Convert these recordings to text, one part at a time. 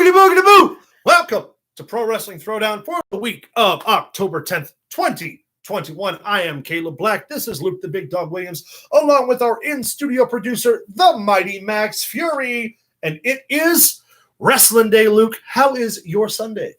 Boogity boogity boo! Welcome to Pro Wrestling Throwdown for the week of October 10th, 2021. I am Caleb Black. This is Luke the Big Dog Williams, along with our in-studio producer, the mighty Max Fury. And it is Wrestling Day, Luke. How is your Sunday?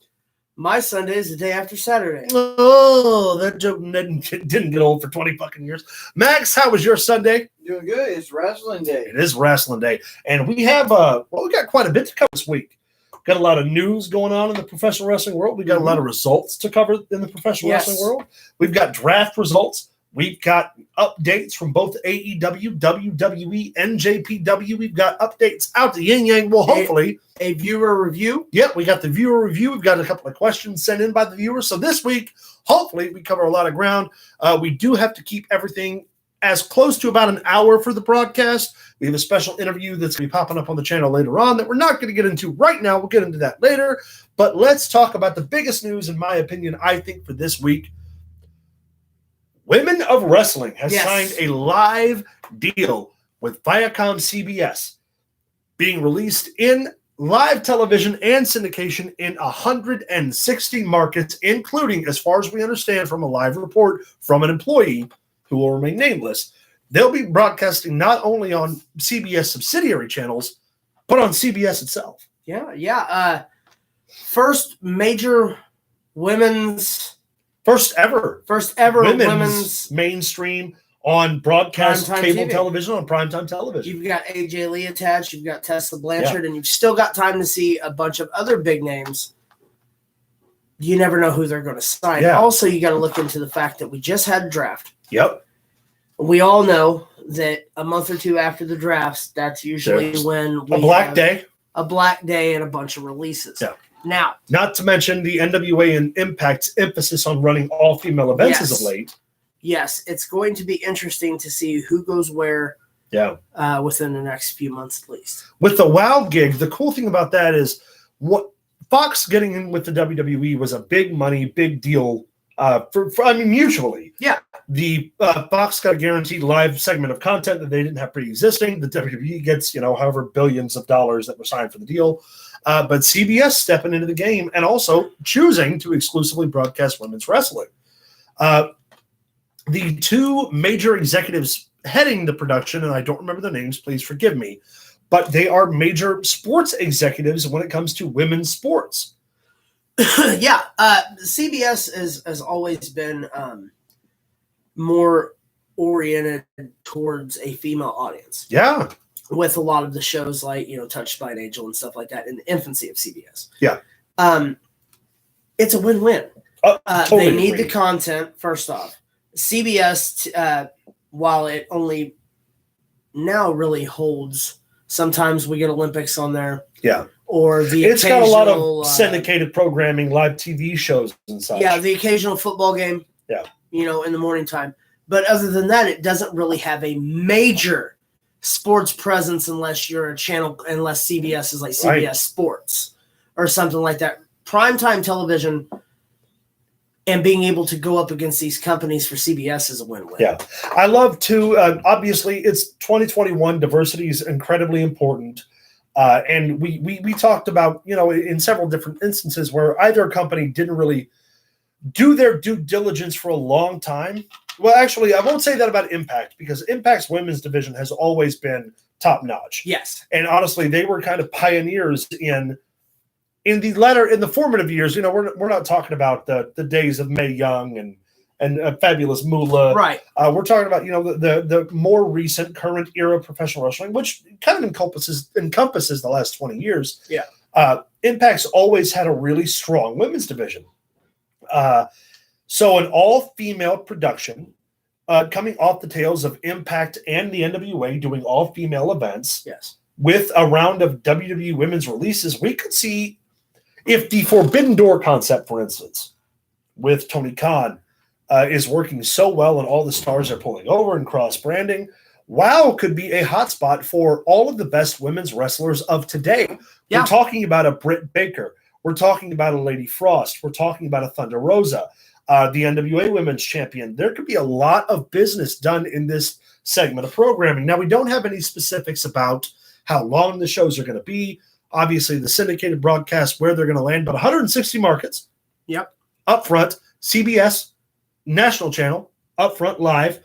My Sunday is the day after Saturday. Oh, that joke didn't get old for 20 fucking years. Max, how was your Sunday? Doing good. It's Wrestling Day. It is Wrestling Day. And we have, we got quite a bit to cover this week. Got a lot of news going on in the professional wrestling world. We got a lot of results to cover in the professional wrestling world. We've got draft results. We've got updates from both AEW, WWE, and JPW. We've got updates out to Yin Yang. Well, hopefully. A viewer review. Yeah, we got the viewer review. We've got a couple of questions sent in by the viewers. So this week, hopefully, we cover a lot of ground. We do have to keep everything as close to about an hour for the broadcast. We have a special interview that's going to be popping up on the channel later on that we're not going to get into right now. We'll get into that later. But let's talk about the biggest news, in my opinion, I think, for this week. Women of Wrestling has signed a live deal with Viacom CBS, being released in live television and syndication in 160 markets, including, as far as we understand from a live report from an employee who will remain nameless, they'll be broadcasting not only on CBS subsidiary channels, but on CBS itself. First major women's... First ever women's mainstream on broadcast cable TV. Television, on primetime television. You've got AJ Lee attached, you've got Tessa Blanchard, and you've still got time to see a bunch of other big names. You never know who they're going to sign. Yeah. Also, you got to look into the fact that we just had a draft. Yep. We all know that a month or two after the drafts, that's usually when we a black day and a bunch of releases. Yeah. Now, not to mention the NWA and Impact's emphasis on running all-female events as of late. Yes, it's going to be interesting to see who goes where within the next few months at least. With the WOW gig, the cool thing about that is what Fox getting in with the WWE was a big money, big deal mutually. Yeah. The Fox got a guaranteed live segment of content that they didn't have pre-existing. The WWE gets, however billions of dollars that were signed for the deal. But CBS stepping into the game and also choosing to exclusively broadcast women's wrestling. The two major executives heading the production, and I don't remember their names, please forgive me, but they are major sports executives when it comes to women's sports. CBS has always been more oriented towards a female audience. Yeah. With a lot of the shows like, Touched by an Angel and stuff like that in the infancy of CBS. Yeah. It's a win-win. Totally they need the content, first off. CBS, while it only now really holds, sometimes we get Olympics on there. Yeah. Or it's got a lot of syndicated programming, live TV shows and such. Yeah, the occasional football game. Yeah. In the morning time. But other than that, it doesn't really have a major sports presence unless CBS is like CBS Sports or something like that. Primetime television and being able to go up against these companies for CBS is a win-win. Yeah. I love to, obviously, it's 2021. Diversity is incredibly important. And we talked about, in several different instances where either company didn't really do their due diligence for a long time. Well, actually, I won't say that about Impact because Impact's women's division has always been top-notch. Yes. And honestly, they were kind of pioneers in the formative years. We're not talking about the days of Mae Young and Fabulous Moolah. Right. We're talking about, the more recent current era professional wrestling, which kind of encompasses the last 20 years. Yeah. Impact's always had a really strong women's division. So an all-female production coming off the tails of Impact and the NWA doing all-female events. Yes. With a round of WWE women's releases, we could see if the Forbidden Door concept, for instance, with Tony Khan is working so well and all the stars are pulling over and cross-branding, WOW could be a hotspot for all of the best women's wrestlers of today. Yeah. We're talking about a Britt Baker. We're talking about a Lady Frost. We're talking about a Thunder Rosa, the NWA Women's Champion. There could be a lot of business done in this segment of programming. Now, we don't have any specifics about how long the shows are going to be. obviously the syndicated broadcast where they're going to land, but 160 markets. Yep. Up front, CBS, national channel, up front, live.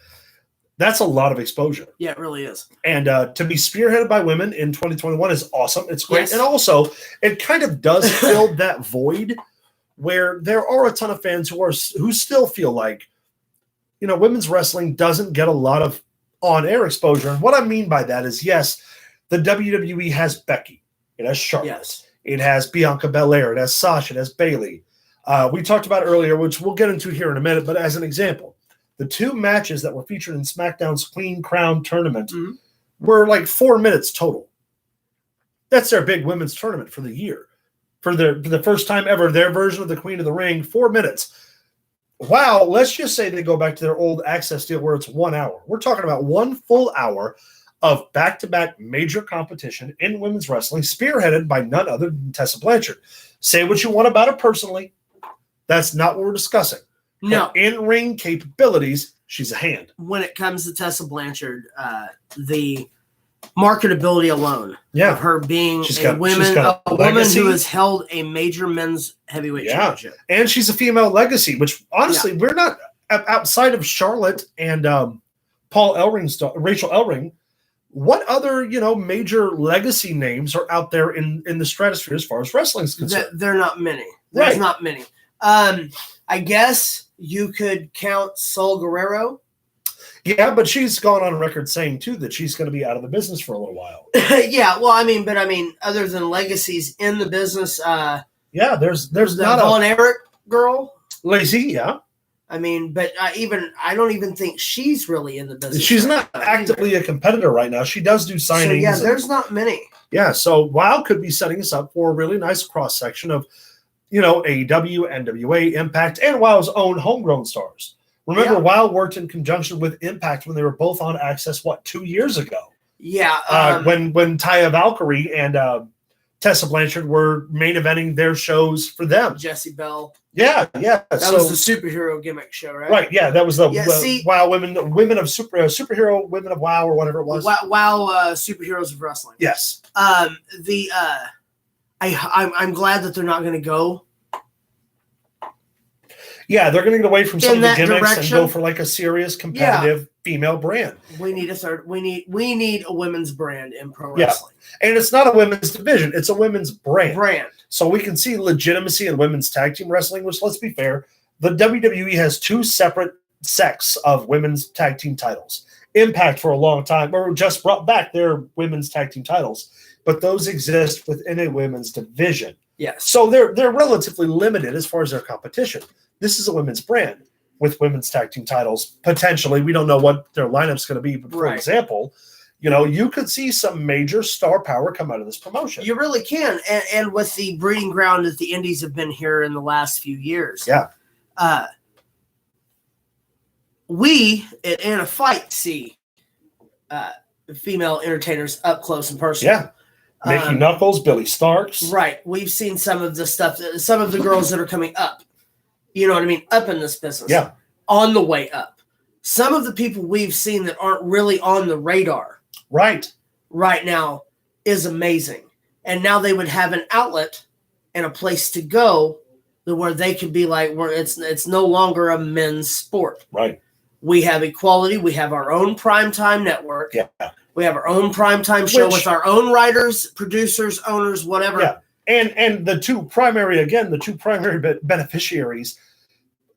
That's a lot of exposure. Yeah, it really is. And to be spearheaded by women in 2021 is awesome. It's great. Yes. And also, it kind of does fill that void where there are a ton of fans who still feel like, women's wrestling doesn't get a lot of on-air exposure. And what I mean by that is, yes, the WWE has Becky. It has Charlotte. Yes. It has Bianca Belair. It has Sasha. It has Bayley. We talked about earlier, which we'll get into here in a minute, but as an example, the 2 matches that were featured in SmackDown's Queen Crown tournament were like 4 minutes total. That's their big women's tournament for the year. For the first time ever, their version of the Queen of the Ring, 4 minutes. Wow, let's just say they go back to their old access deal where it's 1 hour. We're talking about 1 full hour of back-to-back major competition in women's wrestling, spearheaded by none other than Tessa Blanchard. Say what you want about it personally. That's not what we're discussing. No. Her in-ring capabilities, she's a hand. When it comes to Tessa Blanchard, the marketability alone of her being a woman who has held a major men's heavyweight championship. And she's a female legacy, which honestly, we're not outside of Charlotte and Rachel Ellering. What other, major legacy names are out there in the stratosphere as far as wrestling is concerned? There are not many. There's not many. I guess you could count Sol Guerrero. Yeah, but she's gone on record saying, too, that she's going to be out of the business for a little while. Yeah, well, other than legacies in the business, there's the not Von Erich girl. Lacey, yeah. But I don't even think she's really in the business. She's not actively a competitor right now. She does do signings. So, there's not many. Yeah, so WoW could be setting us up for a really nice cross-section of, AEW, NWA, Impact, and WoW's own homegrown stars. Remember, WoW worked in conjunction with Impact when they were both on Access, 2 years ago? Yeah. When Taya Valkyrie and Tessa Blanchard were main eventing their shows for them. Jesse Bell. Yeah. That was the superhero gimmick show, right? Right, yeah. That was the WoW women of superhero women of WoW or whatever it was. WoW superheroes of wrestling. Yes. I'm glad that they're not going to go. Yeah, they're going to get away from some of the gimmicks direction. and go for like a serious competitive female brand. We need we need a women's brand in pro wrestling. And it's not a women's division, it's a women's brand. So we can see legitimacy in women's tag team wrestling, which, let's be fair, the WWE has 2 separate sects of women's tag team titles. Impact for a long time, or just brought back their women's tag team titles, but those exist within a women's division. Yes. So they're relatively limited as far as their competition. This is a women's brand with women's tag team titles. Potentially, we don't know what their lineup's going to be. But for example, you could see some major star power come out of this promotion. You really can. And with the breeding ground that the indies have been here in the last few years. Yeah. We, in a fight, see female entertainers up close and personal. Yeah. Mickey Knuckles, Billy Starks. Right. We've seen some of the stuff, some of the girls that are coming up. You know what I mean? Up in this business. Yeah. On the way up. Some of the people we've seen that aren't really on the radar. Right now is amazing. And now they would have an outlet and a place to go where they could be like, where it's no longer a men's sport. Right. We have equality. We have our own primetime network. Yeah. We have our own primetime show with our own writers, producers, owners, whatever. Yeah. And the two primary beneficiaries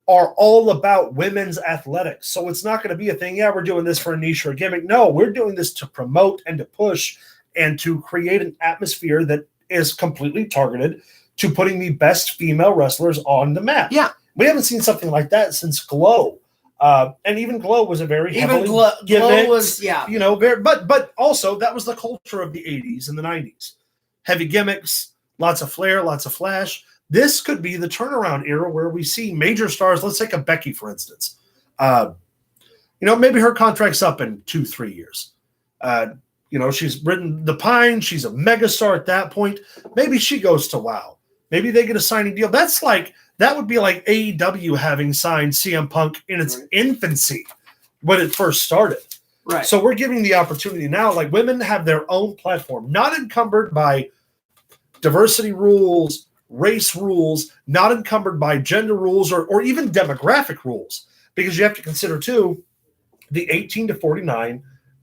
are all about women's athletics. So it's not going to be a thing, we're doing this for a niche or a gimmick. No, we're doing this to promote and to push and to create an atmosphere that is completely targeted to putting the best female wrestlers on the map. Yeah. We haven't seen something like that since Glow. And even Glow was a very heavily Glow gimmicked, was, but also that was the culture of the 80s and the 90s. Heavy gimmicks, lots of flair, lots of flash. This could be the turnaround era where we see major stars. Let's take a Becky, for instance. Maybe her contract's up in 2-3 years. She's ridden the pine. She's a megastar at that point. Maybe she goes to WoW. Maybe they get a signing deal. That would be like AEW having signed CM Punk in its infancy when it first started. Right. So we're giving the opportunity now. Like, women have their own platform, not encumbered by diversity rules, race rules, not encumbered by gender rules or even demographic rules. Because you have to consider, too, the 18 to 49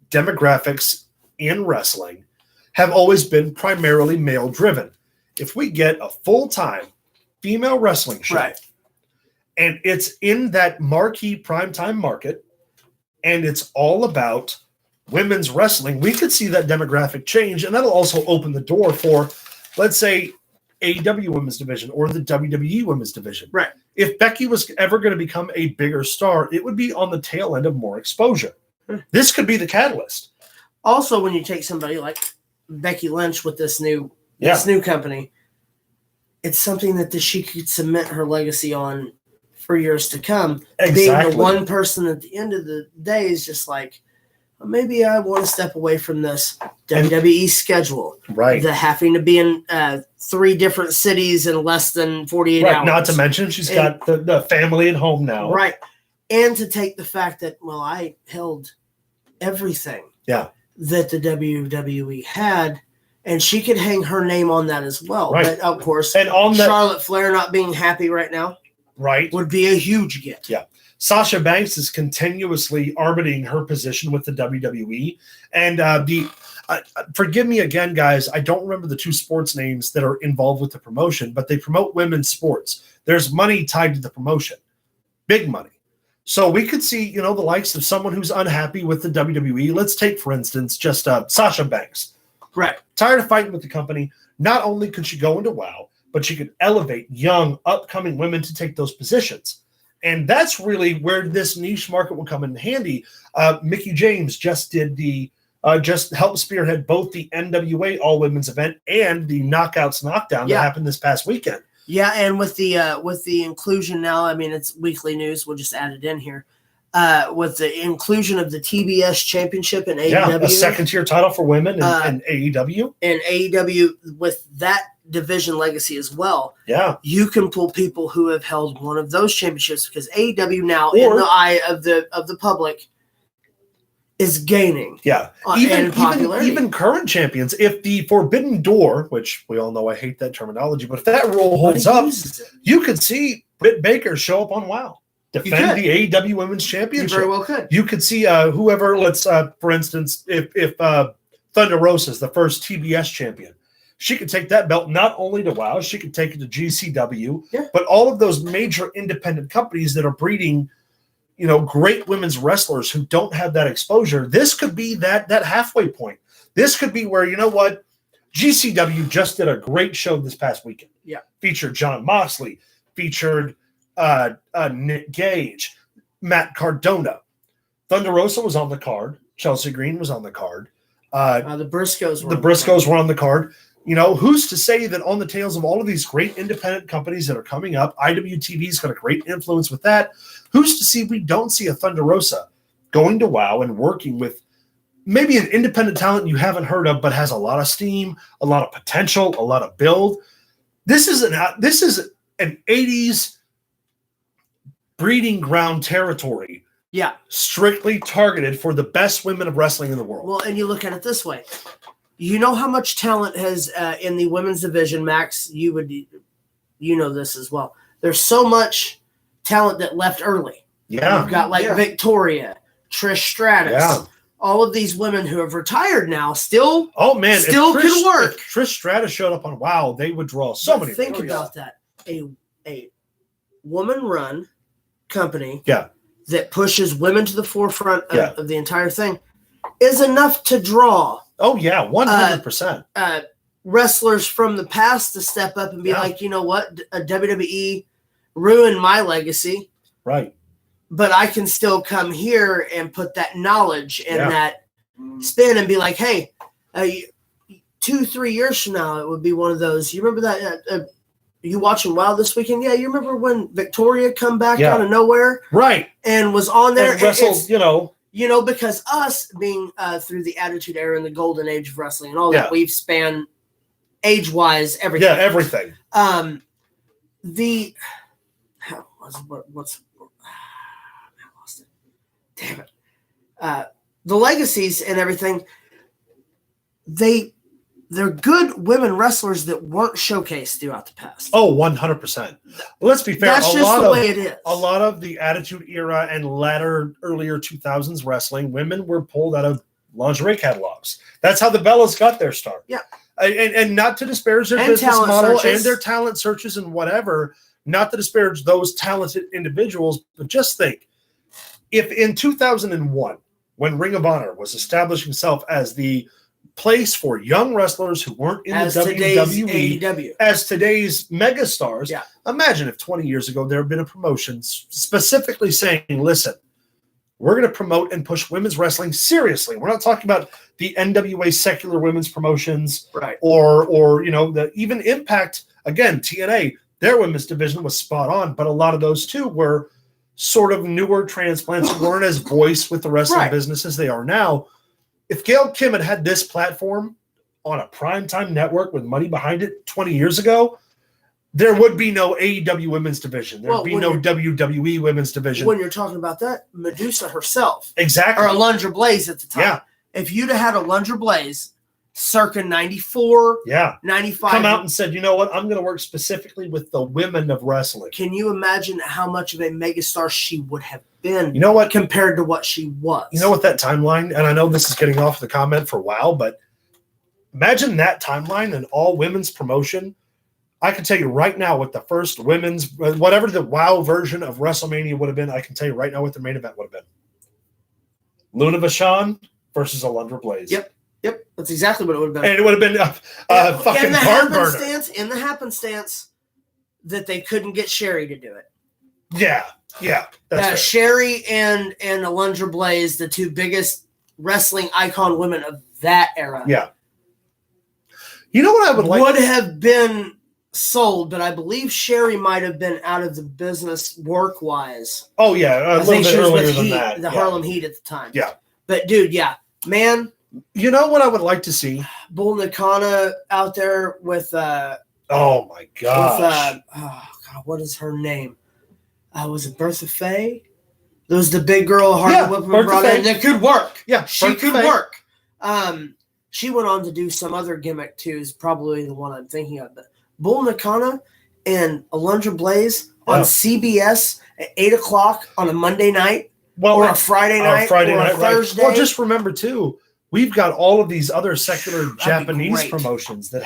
demographics in wrestling have always been primarily male-driven. If we get a full-time female wrestling show, Right. and it's in that marquee primetime market, and it's all about women's wrestling, we could see that demographic change, and that'll also open the door for, let's say, AEW Women's Division or the WWE Women's Division. Right. If Becky was ever going to become a bigger star, it would be on the tail end of more exposure. This could be the catalyst. Also, when you take somebody like Becky Lynch with this new company, it's something that she could cement her legacy on for years to come. Exactly. Being the one person at the end of the day is just like, maybe I want to step away from this WWE schedule. Right. The having to be in 3 different cities in less than 48 hours. Not to mention she's got the family at home now. Right. And to take the fact that, I held everything that the WWE had, and she could hang her name on that as well. Right. But, of course, and on Charlotte Flair not being happy right now would be a huge get. Yeah. Sasha Banks is continuously arbitrating her position with the WWE. And forgive me again, guys, I don't remember the 2 sports names that are involved with the promotion, but they promote women's sports. There's money tied to the promotion, big money. So we could see, the likes of someone who's unhappy with the WWE. Let's take, for instance, just Sasha Banks. Right. Tired of fighting with the company. Not only could she go into WOW, but she could elevate young, upcoming women to take those positions. And that's really where this niche market will come in handy. Mickie James just did just helped spearhead both the NWA All Women's event and the Knockouts Knockdown that happened this past weekend. Yeah, and with the inclusion now, it's weekly news. We'll just add it in here. With the inclusion of the TBS Championship in AEW, a second-tier title for women in AEW, and AEW with that division legacy as well. Yeah, you can pull people who have held one of those championships because AEW now, in the eye of the public, is gaining. Yeah, even current champions. If the Forbidden Door, which we all know I hate that terminology, but if that rule holds up, you could see Britt Baker show up on WoW. Defend the AEW Women's Championship. You very well could. You could see whoever, for instance, if Thunder Rosa is the first TBS champion, she could take that belt not only to WoW, she could take it to GCW, but all of those major independent companies that are breeding, great women's wrestlers who don't have that exposure. This could be that halfway point. This could be where, GCW just did a great show this past weekend. Yeah. Featured Jon Moxley, featured Nick Gage, Matt Cardona. Thunder Rosa was on the card. Chelsea Green was on the card. The Briscoes were on the card. Who's to say that on the tails of all of these great independent companies that are coming up, IWTV's got a great influence with that. Who's to see we don't see a Thunder Rosa going to WoW and working with maybe an independent talent you haven't heard of, but has a lot of steam, a lot of potential, a lot of build. This is an 80s breeding ground territory. Yeah. Strictly targeted for the best women of wrestling in the world. Well, and you look at it this way. You know how much talent has in the women's division, Max, you know this as well. There's so much talent that left early. Yeah. You've got Victoria, Trish Stratus, all of these women who have retired now still can work. If Trish Stratus showed up on WoW, they would draw so many. Think about that. A woman-run company that pushes women to the forefront of the entire thing is enough to draw. Oh, yeah, 100%. Wrestlers from the past to step up and be like, you know what? WWE ruined my legacy. Right. But I can still come here and put that knowledge and that spin and be like, hey, 2-3 years from now, it would be one of those. You remember that? You watching WoW this weekend? Yeah, you remember when Victoria come back out of nowhere? Right. And was on there. And wrestled, because us being through the Attitude Era and the golden age of wrestling and all that, we've spanned age-wise everything. Yeah, everything. I lost it. Damn it. The legacies and everything, they they're good women wrestlers that weren't showcased throughout the past. Oh, 100%. Let's be fair. That's just the way it is. A lot of the Attitude Era and earlier 2000s wrestling, women were pulled out of lingerie catalogs. That's how the Bellas got their start. Yeah. And not to disparage their business model and their talent searches and whatever, not to disparage those talented individuals, but just think, if in 2001, when Ring of Honor was establishing itself as the place for young wrestlers who weren't in the WWE as today's megastars, imagine if 20 years ago there had been a promotion specifically saying, listen, we're going to promote and push women's wrestling seriously. We're not talking about the NWA secular women's promotions, right? Or the even Impact, again, TNA, their women's division was spot on, but a lot of those too were sort of newer transplants who weren't as voiced with the wrestling business as they are now. If Gail Kim had this platform on a primetime network with money behind it 20 years ago, there would be no AEW women's division. There'd be no WWE women's division. When you're talking about that, Medusa herself. Exactly. Or Alundra Blaze at the time. Yeah. If you'd have had Alundra Blaze circa 94, 95. Come out and said, you know what, I'm going to work specifically with the women of wrestling. Can you imagine how much of a megastar she would have been? You know what? Compared to what she was. You know what, that timeline, and I know this is getting off the comment for a while, but imagine that timeline and all women's promotion. I can tell you right now what the first women's, whatever the WoW version of WrestleMania would have been, I can tell you right now what the main event would have been. Luna Vachon versus Alundra Blaze. Yep. That's exactly what it would have been. And it would have been a fucking barn burner. In the happenstance that they couldn't get Sherry to do it. Yeah. That's Sherry and Alundra Blaze, the two biggest wrestling icon women of that era. Yeah. You know what I would have been sold, but I believe Sherry might have been out of the business work-wise. Oh, yeah. A little bit earlier than that. The Harlem Heat at the time. Yeah. But, dude, man. You know what I would like to see? Bull Nakano out there with oh my gosh. What is her name? Was it Bertha Faye? There was the big girl Harley Whipper brought in that could work. Yeah, she could work. She went on to do some other gimmick too, is probably the one I'm thinking of. But Bull Nakano and Alundra Blaze on CBS at 8:00 on a Monday night, or a Friday night, or a Thursday. Well, just remember too, we've got all of these other secular Japanese promotions that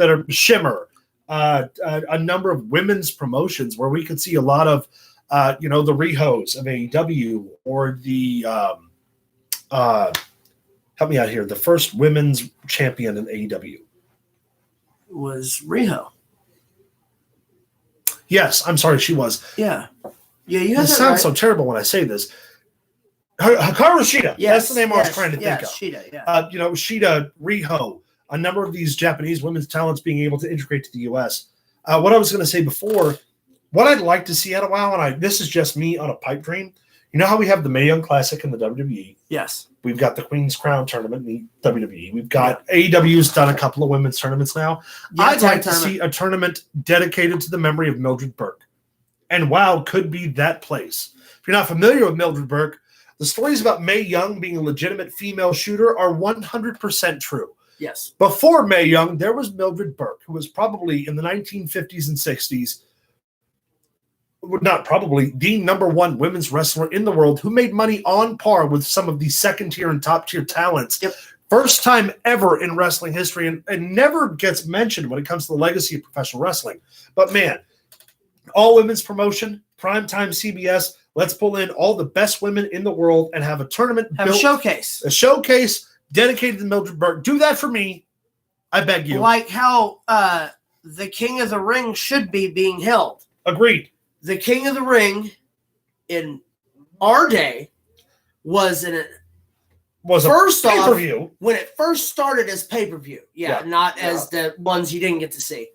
are Shimmer, a number of women's promotions where we could see a lot of, the Rihos of AEW, or the, help me out here, the first women's champion in AEW was Riho. Yes, I'm sorry, she was. Yeah, you have This sounds so terrible when I say this. Hikaru Shida. That's the name I was trying to think of. Shida, Shida, Riho, a number of these Japanese women's talents being able to integrate to the U.S. What I was going to say before, what I'd like to see out of WoW, and this is just me on a pipe dream. You know how we have the Mae Young Classic in the WWE? Yes. We've got the Queen's Crown tournament in the WWE. We've got AEW's done a couple of women's tournaments now. I'd like to see a tournament dedicated to the memory of Mildred Burke. And WoW could be that place. If you're not familiar with Mildred Burke, the stories about Mae Young being a legitimate female shooter are 100% true. Yes. Before Mae Young, there was Mildred Burke, who was probably in the 1950s and 60s, not probably, the number one women's wrestler in the world, who made money on par with some of the second-tier and top-tier talents. Yep. First time ever in wrestling history, and never gets mentioned when it comes to the legacy of professional wrestling. But man, all women's promotion, primetime CBS, let's pull in all the best women in the world and have a tournament. A showcase. A showcase dedicated to Mildred Burke. Do that for me. I beg you. Like how the King of the Ring should be being held. Agreed. The King of the Ring in our day was a pay-per-view. When it first started as pay-per-view. Not as the ones you didn't get to see.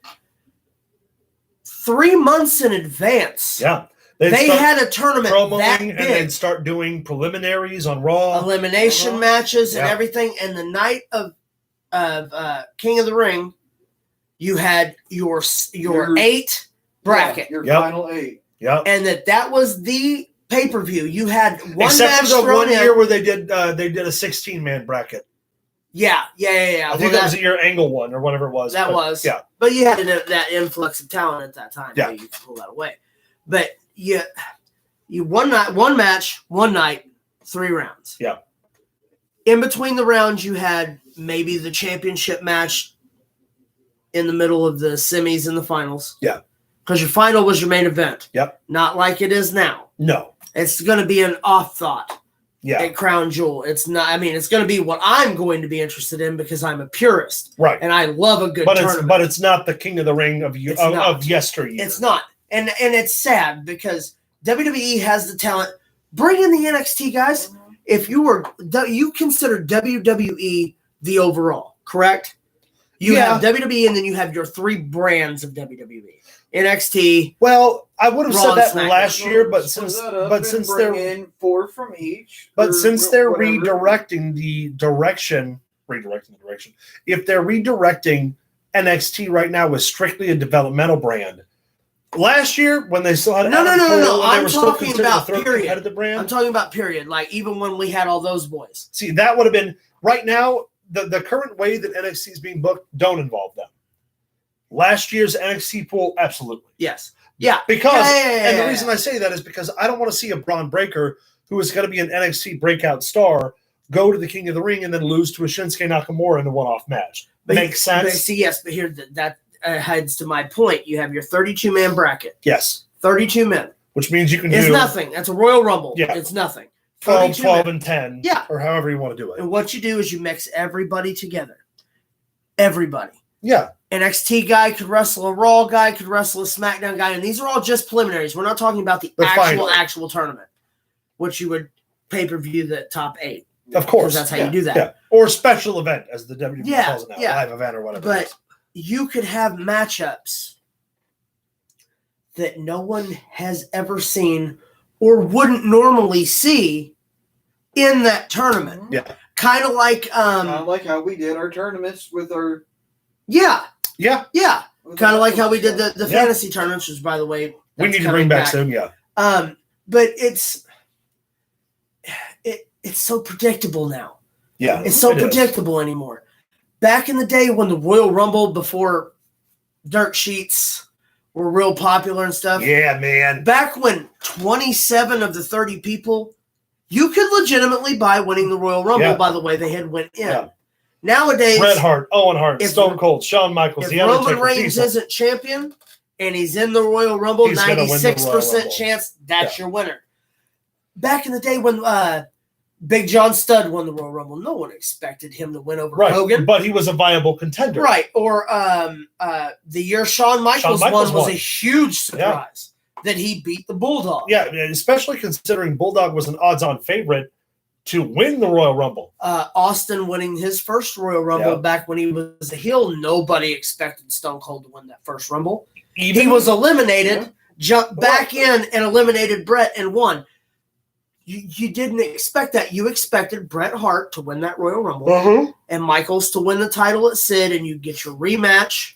3 months in advance. Yeah. They had a tournament that big. And they'd start doing preliminaries on Raw. Elimination matches and everything. And the night of King of the Ring, you had your 8 bracket. Your final 8. Yeah. And that was the pay-per-view. You had one Except match for the thrown one year where they did a 16-man bracket. Yeah. I think that was your Angle one or whatever it was. That was. Yeah. But you had that influx of talent at that time. Yeah. You could pull that away. But you one match, one night, 3 rounds. Yeah. In between the rounds, you had maybe the championship match in the middle of the semis and the finals. Yeah. Because your final was your main event. Yep. Not like it is now. No. It's going to be an off thought. Yeah. At Crown Jewel. It's not, I mean, it's going to be what I'm going to be interested in because I'm a purist. Right. And I love a good tournament. But it's not the King of the Ring of yesteryear. It's not. And it's sad because WWE has the talent. Bring in the NXT guys. If you consider WWE the overall, correct? You have WWE and then you have your 3 brands of WWE. NXT. Well, I would have said that last year, but since they're in 4 from each. But since they're redirecting the direction, if they're redirecting NXT right now with strictly a developmental brand. Last year, when they still had no. I'm talking about period. I'm talking about period. Like even when we had all those boys. See, that would have been right now. The current way that NXT is being booked don't involve them. Last year's NXT pool, absolutely. Yes. Yeah. Because and the reason I say that is because I don't want to see a Braun Breaker who is going to be an NXT breakout star go to the King of the Ring and then lose to a Shinsuke Nakamura in a one-off match. Makes sense. But here that heads to my point. You have your 32-man bracket. Yes. 32 men. Which means you can do... It's nothing. That's a Royal Rumble. Yeah. It's nothing. 12, and 10. Yeah. Or however you want to do it. And what you do is you mix everybody together. Everybody. Yeah. NXT guy could wrestle a Raw guy, could wrestle a SmackDown guy, and these are all just preliminaries. We're not talking about the actual tournament, which you would pay-per-view the top 8. Of course. Because that's how you do that. Yeah. Or special event, as the WWE calls it now. Live event or whatever. But you could have matchups that no one has ever seen or wouldn't normally see in that tournament. Yeah. Kind of like how we did our tournaments with our... Yeah. Yeah. Yeah. Kind of like how we did the fantasy tournaments, which, by the way, we need to bring back soon, yeah. But it's so predictable now. Yeah. It's so predictable anymore. Back in the day when the Royal Rumble, before dirt sheets were real popular and stuff. Yeah, man. Back when 27 of the 30 people, you could legitimately buy winning the Royal Rumble by the way they had went in. Yeah. Nowadays, Bret Hart, Owen Hart, Stone Cold, Shawn Michaels, if Roman Reigns isn't champion and he's in the Royal Rumble, 96% chance that's your winner. Back in the day when Big John Studd won the Royal Rumble, no one expected him to win over Hogan. But he was a viable contender. Right. Or the year Shawn Michaels won was a huge surprise that he beat the Bulldog. Yeah, especially considering Bulldog was an odds-on favorite to win the Royal Rumble. Austin winning his first Royal Rumble back when he was a heel, nobody expected Stone Cold to win that first Rumble. He was eliminated, jumped back in and eliminated Bret and won. You didn't expect that. You expected Bret Hart to win that Royal Rumble and Michaels to win the title at Sid, and you get your rematch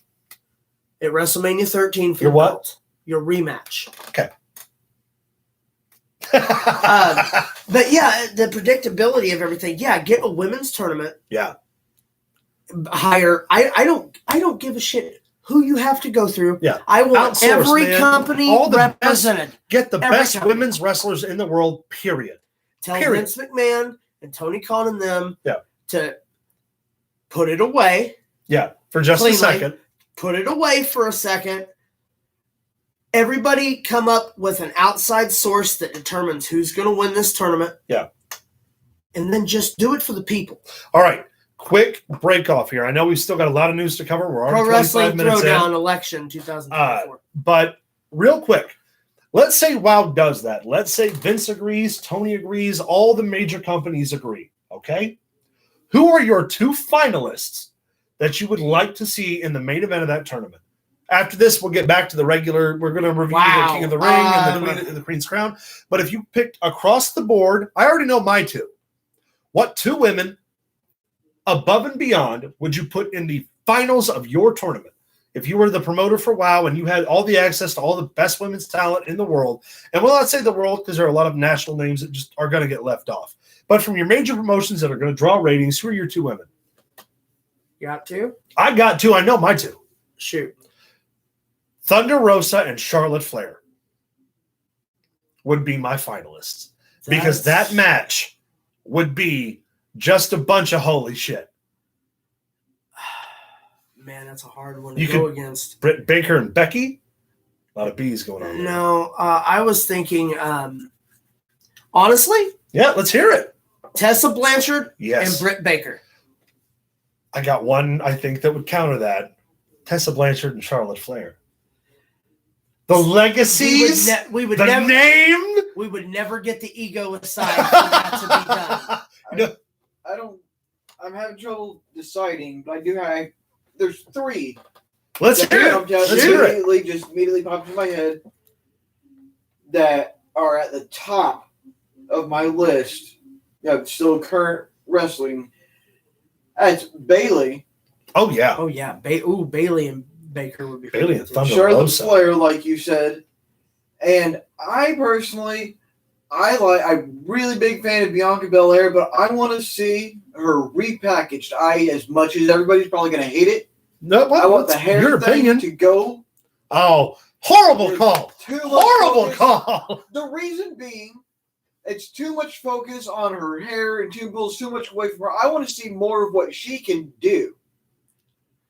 at WrestleMania 13 for your what? Your rematch. Okay. But yeah, the predictability of everything. Yeah, get a women's tournament. Yeah. Hire. I don't give a shit who you have to go through. Yeah. I want every company represented. Get the best women's wrestlers in the world, period. Tell Vince McMahon and Tony Khan and them to put it away. Yeah, for just a second. Put it away for a second. Everybody come up with an outside source that determines who's going to win this tournament. Yeah. And then just do it for the people. All right. Quick break off here. I know we've still got a lot of news to cover. We're already Pro Wrestling 25 minutes Throwdown in. Election 2024. But real quick, let's say WoW does that. Let's say Vince agrees, Tony agrees, all the major companies agree. Okay? Who are your 2 finalists that you would like to see in the main event of that tournament? After this, we'll get back to the regular. We're going to review the King of the Ring and the Queen's Crown. But if you picked across the board, I already know my 2. What 2 women above and beyond would you put in the finals of your tournament? If you were the promoter for WoW and you had all the access to all the best women's talent in the world, and we'll not say the world because there are a lot of national names that just are going to get left off. But from your major promotions that are going to draw ratings, who are your 2 women? You got two? I got two. I know my two. Shoot. Thunder Rosa and Charlotte Flair would be my finalists because that match would be just a bunch of holy shit. Man, that's a hard one to go against. Britt Baker and Becky. A lot of B's going on there. No, I was thinking, honestly. Yeah, let's hear it. Tessa Blanchard yes. and Britt Baker. I got one, I think, that would counter that. Tessa Blanchard and Charlotte Flair. The legacies, we would the never, name. We would never get the ego aside for that to be done. I'm having trouble deciding, but I do have. There's three. Let's hear it. Just immediately popped in my head that are at the top of my list of still current wrestling. That's Bayley. Oh yeah. Oh yeah. Bayley and Baker would be. Bayley and Thunder Charlotte Rosa. Flair, like you said, and I personally, I'm really big fan of Bianca Belair, but I want to see her repackaged. As much as everybody's probably going to hate it. No, I want the hair thing to go. Oh, horrible call! Horrible call. The reason being, it's too much focus on her hair and pulls too much away from her. I want to see more of what she can do.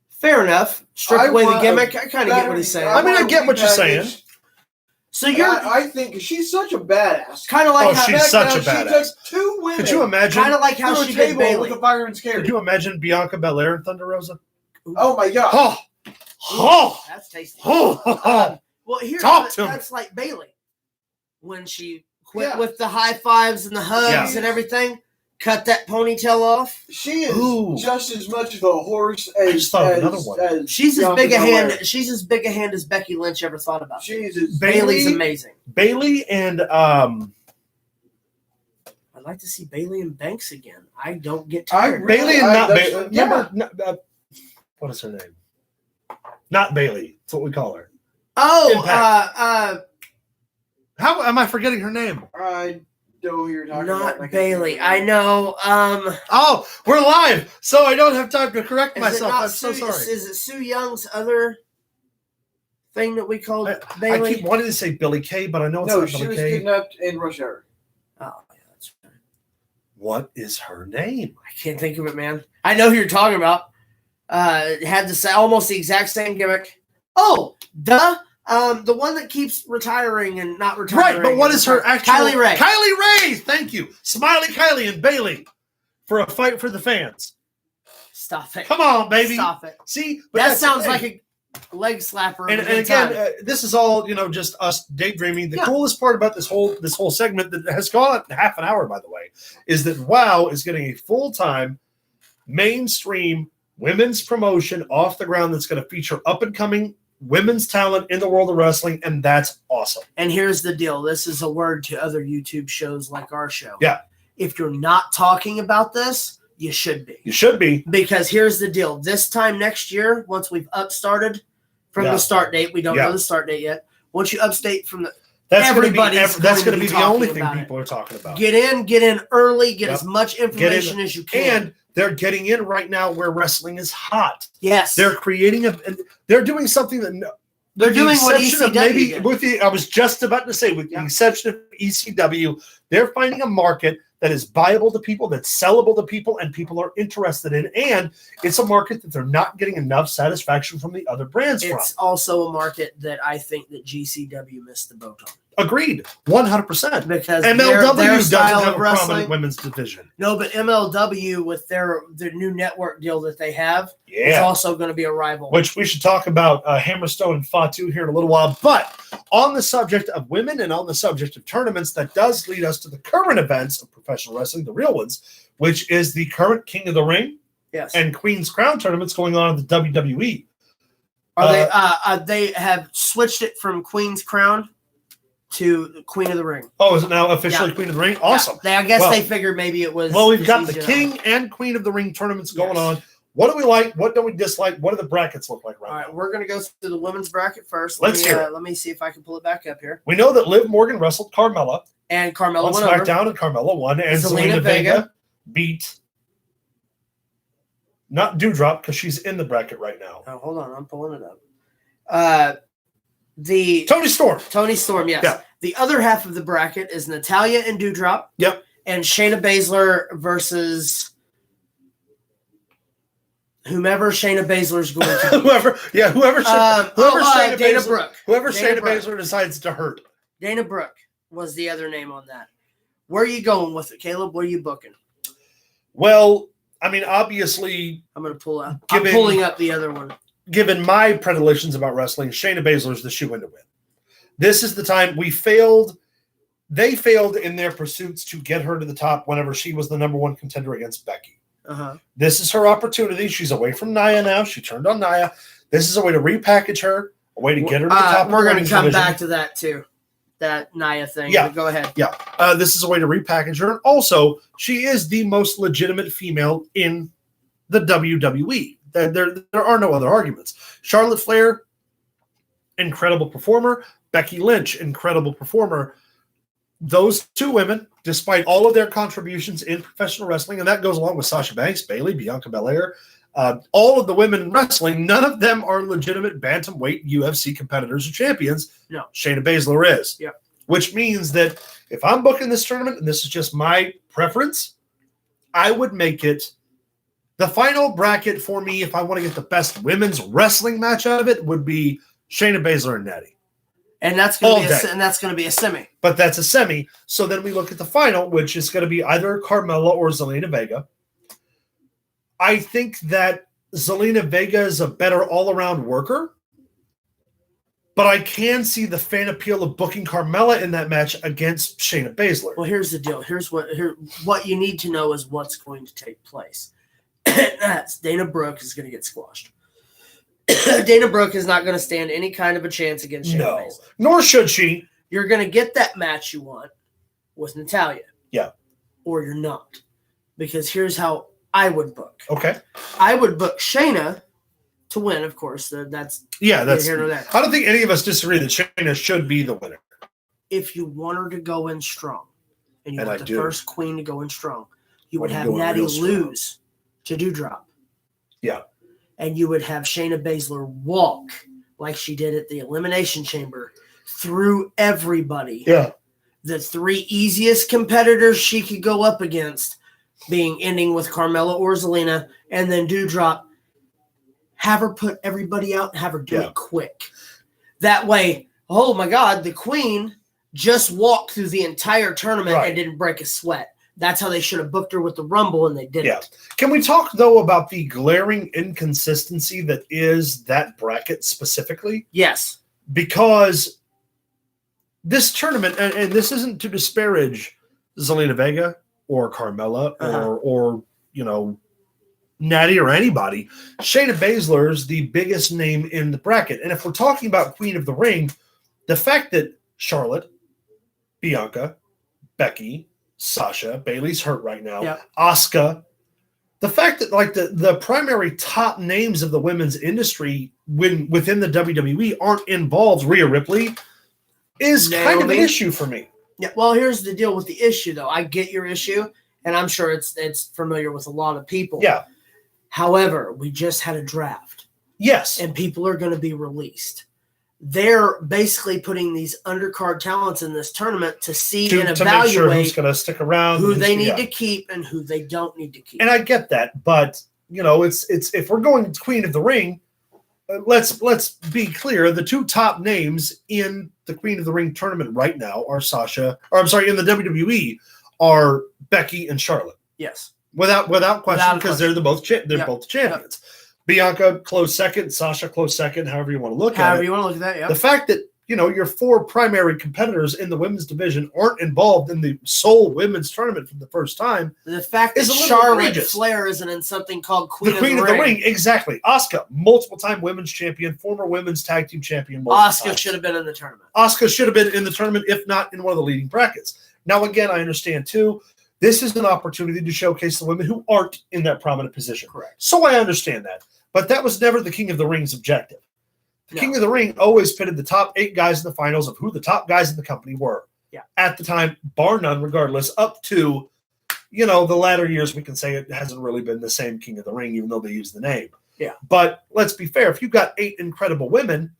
Fair enough. Strip away the gimmick. I kind of get what he's saying. I mean, I get what you're saying. So I think she's such a badass. Kind of like how she's such a badass. She took two women. Could you imagine? Kind of like how she did Bayley with a fire and scare. Could you imagine Bianca Belair and Thunder Rosa? Oh my god! That's tasty. Well, here's that's like Bayley when she quit with the high fives and the hugs and everything. Cut that ponytail off. She is just as much of a horse as another one. She's as big a hand. She's as big a hand as Becky Lynch ever thought about. Bayley's amazing. Bayley and I'd like to see Bayley and Banks again. I don't get tired. Bayley and not Bayley. Remember, what is her name? Not Bayley. That's what we call her. Oh, how am I forgetting her name? I know who you're talking about. Not Bayley. I know. Oh, we're live, so I don't have time to correct myself. I'm so sorry. Is it Sue Young's other thing that we called Bayley? I keep wanting to say Billy Kay, but I know it's not Billy Kay. No, she was kidnapped in Rush Hour. Oh, yeah, that's right. What is her name? I can't think of it, man. I know who you're talking about. Had almost the exact same gimmick. Oh, the one that keeps retiring and not retiring. Right, but what is her actual... Kylie Ray. Kylie Ray, thank you. Smiley Kylie and Bayley for a fight for the fans. Stop it. Come on, baby. Stop it. See? But that sounds like a leg slapper. And again, this is all, just us daydreaming. The coolest part about this whole segment that has gone half an hour, by the way, is that WOW is getting a full-time mainstream women's promotion off the ground that's going to feature up-and-coming women's talent in the world of wrestling, and that's awesome. And here's the deal. This is a word to other YouTube shows like our show. Yeah. If you're not talking about this, you should be. You should be. Because here's the deal. This time next year, once we've upstarted from the start date, we don't know the start date yet. Once you upstate from the that's going to be the only thing people are talking about. Get in early, get as much information as you can. And they're getting in right now where wrestling is hot. Yes. They're creating they're doing something that they're doing what ECW did. I was just about to say, with the exception of ECW, they're finding a market that is viable to people, that's sellable to people, and people are interested in. And it's a market that they're not getting enough satisfaction from the other brands from. It's also a market that I think that GCW missed the boat on. Agreed, 100%. Because MLW their doesn't have a wrestling, prominent women's division. No, but MLW with their new network deal that they have is also going to be a rival. Which we should talk about Hammerstone and Fatu here in a little while. But on the subject of women and on the subject of tournaments, that does lead us to the current events of professional wrestling, the real ones, which is the current King of the Ring and Queen's Crown tournaments going on in the WWE. They have switched it from Queen's Crown to Queen of the Ring. Oh, is it now officially Queen of the Ring? Awesome. I guess they figured maybe it was. Well, we've got the King and Queen of the Ring tournaments going on. What do we like? What don't we dislike? What do the brackets look like right now? All right, we're going to go through the women's bracket first. Let's hear it. Let me see if I can pull it back up here. We know that Liv Morgan wrestled Carmella. And Carmella won SmackDown, and Carmella won. And Zelina Vega beat Not Dewdrop, because she's in the bracket right now. Oh, hold on. I'm pulling it up. Tony Storm. Tony Storm, yes. Yeah. The other half of the bracket is Natalya and Dewdrop. Yep. And Shayna Baszler versus whomever Shayna Baszler's going to be. whoever Shayna Dana Baszler, Brooke. Whoever Dana Shayna Brooke. Baszler decides to hurt. Dana Brooke was the other name on that. Where are you going with it, Caleb? What are you booking? Well, I mean, obviously, I'm going to pull up. I'm pulling up the other one. Given my predilections about wrestling, Shayna Baszler is the shoe-in to win. This is the time we failed. They failed in their pursuits to get her to the top whenever she was the number one contender against Becky. Uh-huh. This is her opportunity. She's away from Nia now. She turned on Nia. This is a way to repackage her, a way to get her to the top. We're going to come back to that too, that Nia thing. Yeah. But go ahead. Yeah. This is a way to repackage her. And also, she is the most legitimate female in the WWE. There are no other arguments. Charlotte Flair, incredible performer. Becky Lynch, incredible performer. Those two women, despite all of their contributions in professional wrestling, and that goes along with Sasha Banks, Bayley, Bianca Belair, all of the women in wrestling, none of them are legitimate bantamweight UFC competitors or champions. No. Shayna Baszler is. Yep. Which means that if I'm booking this tournament, and this is just my preference, I would make it the final bracket for me. If I want to get the best women's wrestling match out of it, would be Shayna Baszler and Natty. And that's going to be a semi. But that's a semi. So then we look at the final, which is going to be either Carmella or Zelina Vega. I think that Zelina Vega is a better all-around worker. But I can see the fan appeal of booking Carmella in that match against Shayna Baszler. Well, here's the deal. What you need to know is what's going to take place. That's Dana Brooke is going to get squashed. Dana Brooke is not going to stand any kind of a chance against Shayna Baszler. Nor should she. You're going to get that match you want with Natalya. Yeah. Or you're not. Because here's how I would book. Okay. I would book Shayna to win, of course. That's here or there. I don't think any of us disagree that Shayna should be the winner. If you want her to go in strong, and you want the first queen to go in strong, you would have Natty lose to Dewdrop. Yeah. And you would have Shayna Baszler walk like she did at the Elimination Chamber through everybody. Yeah. The three easiest competitors she could go up against ending with Carmella or Zelina, and then Dewdrop. Have her put everybody out and have her do it quick. That way, oh my God, the queen just walked through the entire tournament and didn't break a sweat. That's how they should have booked her with the Rumble, and they didn't. Yeah. Can we talk, though, about the glaring inconsistency that is that bracket specifically? Yes. Because this tournament, and this isn't to disparage Zelina Vega or Carmella or Natty or anybody, Shayna Baszler is the biggest name in the bracket. And if we're talking about Queen of the Ring, the fact that Charlotte, Bianca, Becky, Sasha, Bayley's hurt right now, Asuka, the fact that like the primary top names of the women's industry within the WWE aren't involved, Rhea Ripley, is kind of an issue for me. Yeah, well, here's the deal with the issue, though. I get your issue, and I'm sure it's familiar with a lot of people. Yeah. However, we just had a draft. Yes. And people are going to be released. They're basically putting these undercard talents in this tournament to see and evaluate make sure who's going to stick around, who they need to keep and who they don't need to keep. And I get that, but it's if we're going to Queen of the Ring, let's be clear. The two top names in the Queen of the Ring tournament right now are in the WWE are Becky and Charlotte. Yes. Without question, because they're both champions. Yep. Bianca close second, Sasha close second, however you want to look at it. However you want to look at that, yeah. The fact that, your four primary competitors in the women's division aren't involved in the sole women's tournament for the first time. The fact that Charlotte Flair isn't in something called Queen of the Ring. Exactly. Asuka, multiple-time women's champion, former women's tag team champion. Asuka should have been in the tournament. Asuka should have been in the tournament, if not in one of the leading brackets. Now, again, I understand, too, this is an opportunity to showcase the women who aren't in that prominent position. Correct. So I understand that. But that was never the King of the Ring's objective. The King of the Ring always pitted the top 8 guys in the finals of who the top guys in the company were. Yeah. At the time, bar none, regardless, up to the latter years we can say it hasn't really been the same King of the Ring, even though they use the name. Yeah. But let's be fair. If you've got 8 incredible women,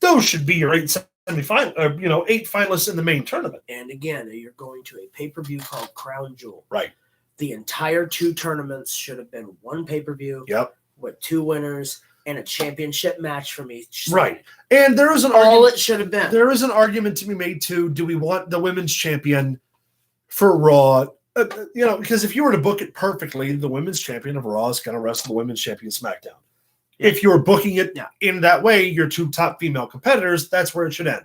those should be your 8 semifinal, 8 finalists in the main tournament. And again, you're going to a pay-per-view called Crown Jewel. Right. The entire 2 tournaments should have been one pay-per-view. Yep. With 2 winners and a championship match from each side. Right. And there is it should have been. There is an argument to be made too. Do we want the women's champion for Raw? Because if you were to book it perfectly, the women's champion of Raw is going to wrestle the women's champion of SmackDown. Yeah. If you were booking it in that way, your 2 top female competitors, that's where it should end.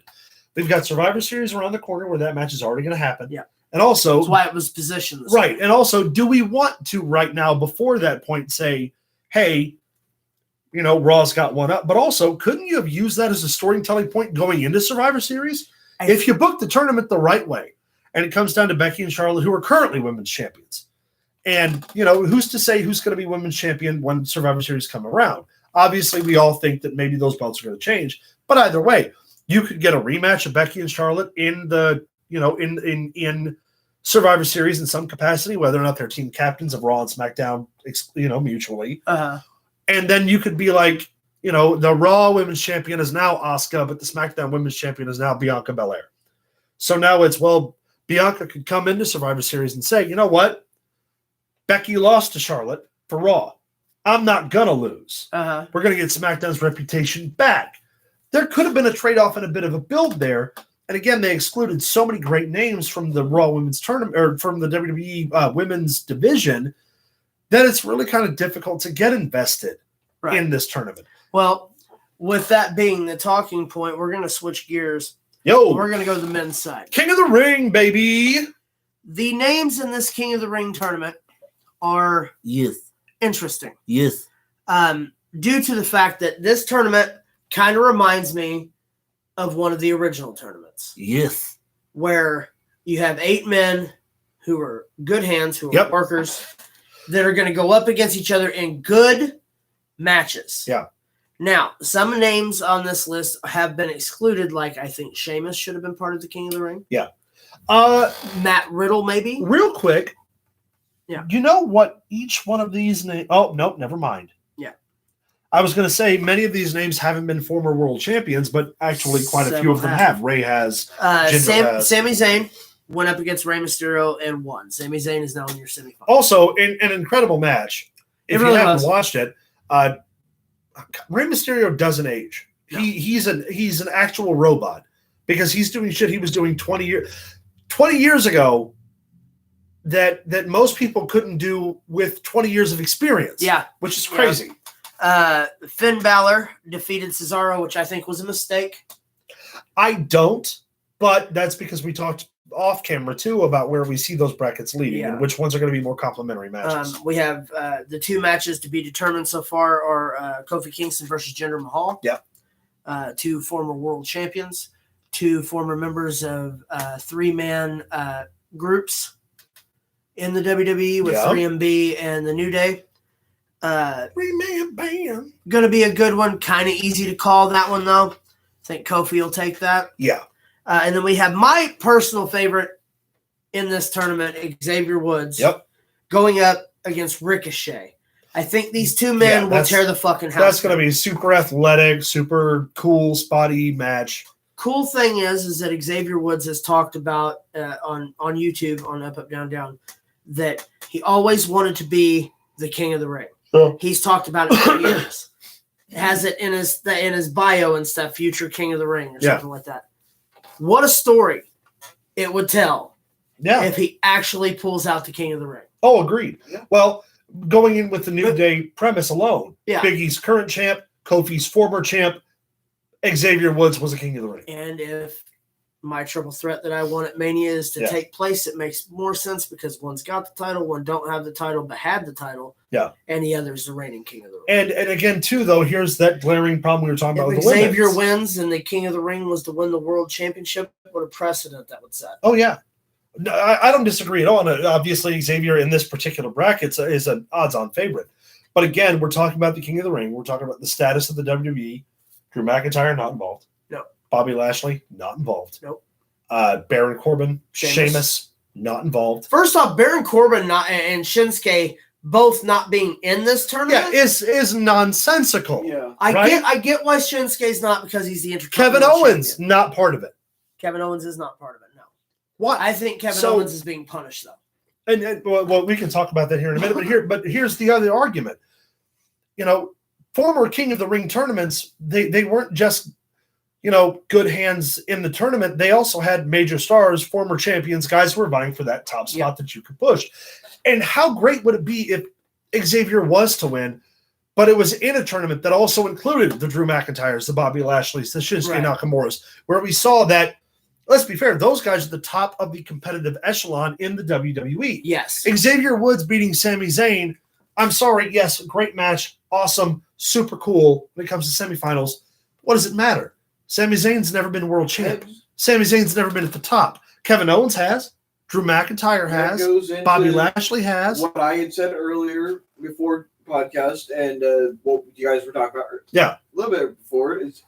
We've got Survivor Series around the corner where that match is already going to happen. Yeah. And also, that's why it was positioned this right. way. And also, do we want to right now, before that point, say, hey, Raw's got one up, but also, couldn't you have used that as a storytelling point going into Survivor Series? If you book the tournament the right way, and it comes down to Becky and Charlotte, who are currently women's champions. And, who's to say who's going to be women's champion when Survivor Series come around? Obviously, we all think that maybe those belts are going to change. But either way, you could get a rematch of Becky and Charlotte in the, in Survivor Series in some capacity, whether or not they're team captains of Raw and SmackDown, mutually. Uh-huh. And then you could be like, the Raw women's champion is now Asuka, but the SmackDown women's champion is now Bianca Belair. So now it's, Bianca could come into Survivor Series and say, you know what? Becky lost to Charlotte for Raw. I'm not going to lose. Uh-huh. We're going to get SmackDown's reputation back. There could have been a trade-off and a bit of a build there. And again, they excluded so many great names from the Raw women's tournament, or from the WWE women's division, that it's really kind of difficult to get invested in this tournament. Well, with that being the talking point, we're going to switch gears. We're going to go to the men's side. King of the Ring, baby. The names in this King of the Ring tournament are interesting. Yes. Due to the fact that this tournament kind of reminds me of one of the original tournaments. Yes. Where you have 8 men who are good hands, who are workers, that are going to go up against each other in good matches. Yeah. Now, some names on this list have been excluded, like I think Sheamus should have been part of the King of the Ring. Yeah. Matt Riddle, maybe. Real quick. Yeah. You know what each one of these names... Oh, no, never mind. Yeah. I was going to say many of these names haven't been former world champions, but actually quite a few of them have. Ray has. Sami Zayn went up against Rey Mysterio and won. Sami Zayn is now in your semifinal. Also, an incredible match. If you haven't watched it, Rey Mysterio doesn't age. No. He's an actual robot because he's doing shit he was doing 20 years ago that most people couldn't do with 20 years of experience. Yeah. Which is crazy. Finn Balor defeated Cesaro, which I think was a mistake. I don't, but that's because we talked off camera too about where we see those brackets leading and which ones are going to be more complimentary matches. We have the 2 matches to be determined so far are Kofi Kingston versus Jinder Mahal. Yep. 2 former world champions, 2 former members of 3-man groups in the WWE with 3MB and the New Day. 3-man band. Going to be a good one. Kind of easy to call that one, though. I think Kofi will take that. Yeah. And then we have my personal favorite in this tournament, Xavier Woods, going up against Ricochet. I think these 2 men will tear the fucking house. That's going to be super athletic, super cool, spotty match. Cool thing is that Xavier Woods has talked about on YouTube, on Up, Up, Down, Down, that he always wanted to be the King of the Ring. He's talked about it for years. Has it in his bio and stuff, future King of the Ring or something like that. What a story it would tell if he actually pulls out the King of the Ring. Oh, agreed. Yeah. Well, going in with the New Day premise alone, Big E's current champ, Kofi's former champ, Xavier Woods was a King of the Ring. And if my triple threat that I want at Mania is to take place, it makes more sense because one's got the title, one don't have the title but had the title, and the other is the reigning King of the Ring. And again, too, though, here's that glaring problem we were talking about with the Xavier women's. wins and the King of the Ring was to win the World Championship, what a precedent that would set. Oh, yeah. No, I don't disagree at all. And obviously, Xavier in this particular bracket is an odds-on favorite. But again, we're talking about the King of the Ring. We're talking about the status of the WWE. Drew McIntyre, not involved. No. Bobby Lashley, not involved. Nope. Baron Corbin, Sheamus, not involved. First off, Baron Corbin and Shinsuke both not being in this tournament is nonsensical. Yeah. I get why Shinsuke's not, because he's the Kevin Intercontinental Owens champion. not part of it. Kevin Owens is not part of it. No. What? I think Kevin Owens is being punished though. And well, we can talk about that here in a minute. But here's the other argument. Former King of the Ring tournaments, they weren't just good hands in the tournament. They also had major stars, former champions, guys who were vying for that top spot that you could push. And how great would it be if Xavier was to win, but it was in a tournament that also included the Drew McIntyres, the Bobby Lashley's, the Shinsuke Nakamura's, where we saw that, let's be fair, those guys are the top of the competitive echelon in the WWE. Yes. Xavier Woods beating Sami Zayn, I'm sorry, yes, great match, awesome, super cool when it comes to semifinals. What does it matter? Sami Zayn's never been world champ. Sami Zayn's never been at the top. Kevin Owens has. Drew McIntyre has. Bobby Lashley has. What I had said earlier before podcast and what you guys were talking about a little bit before is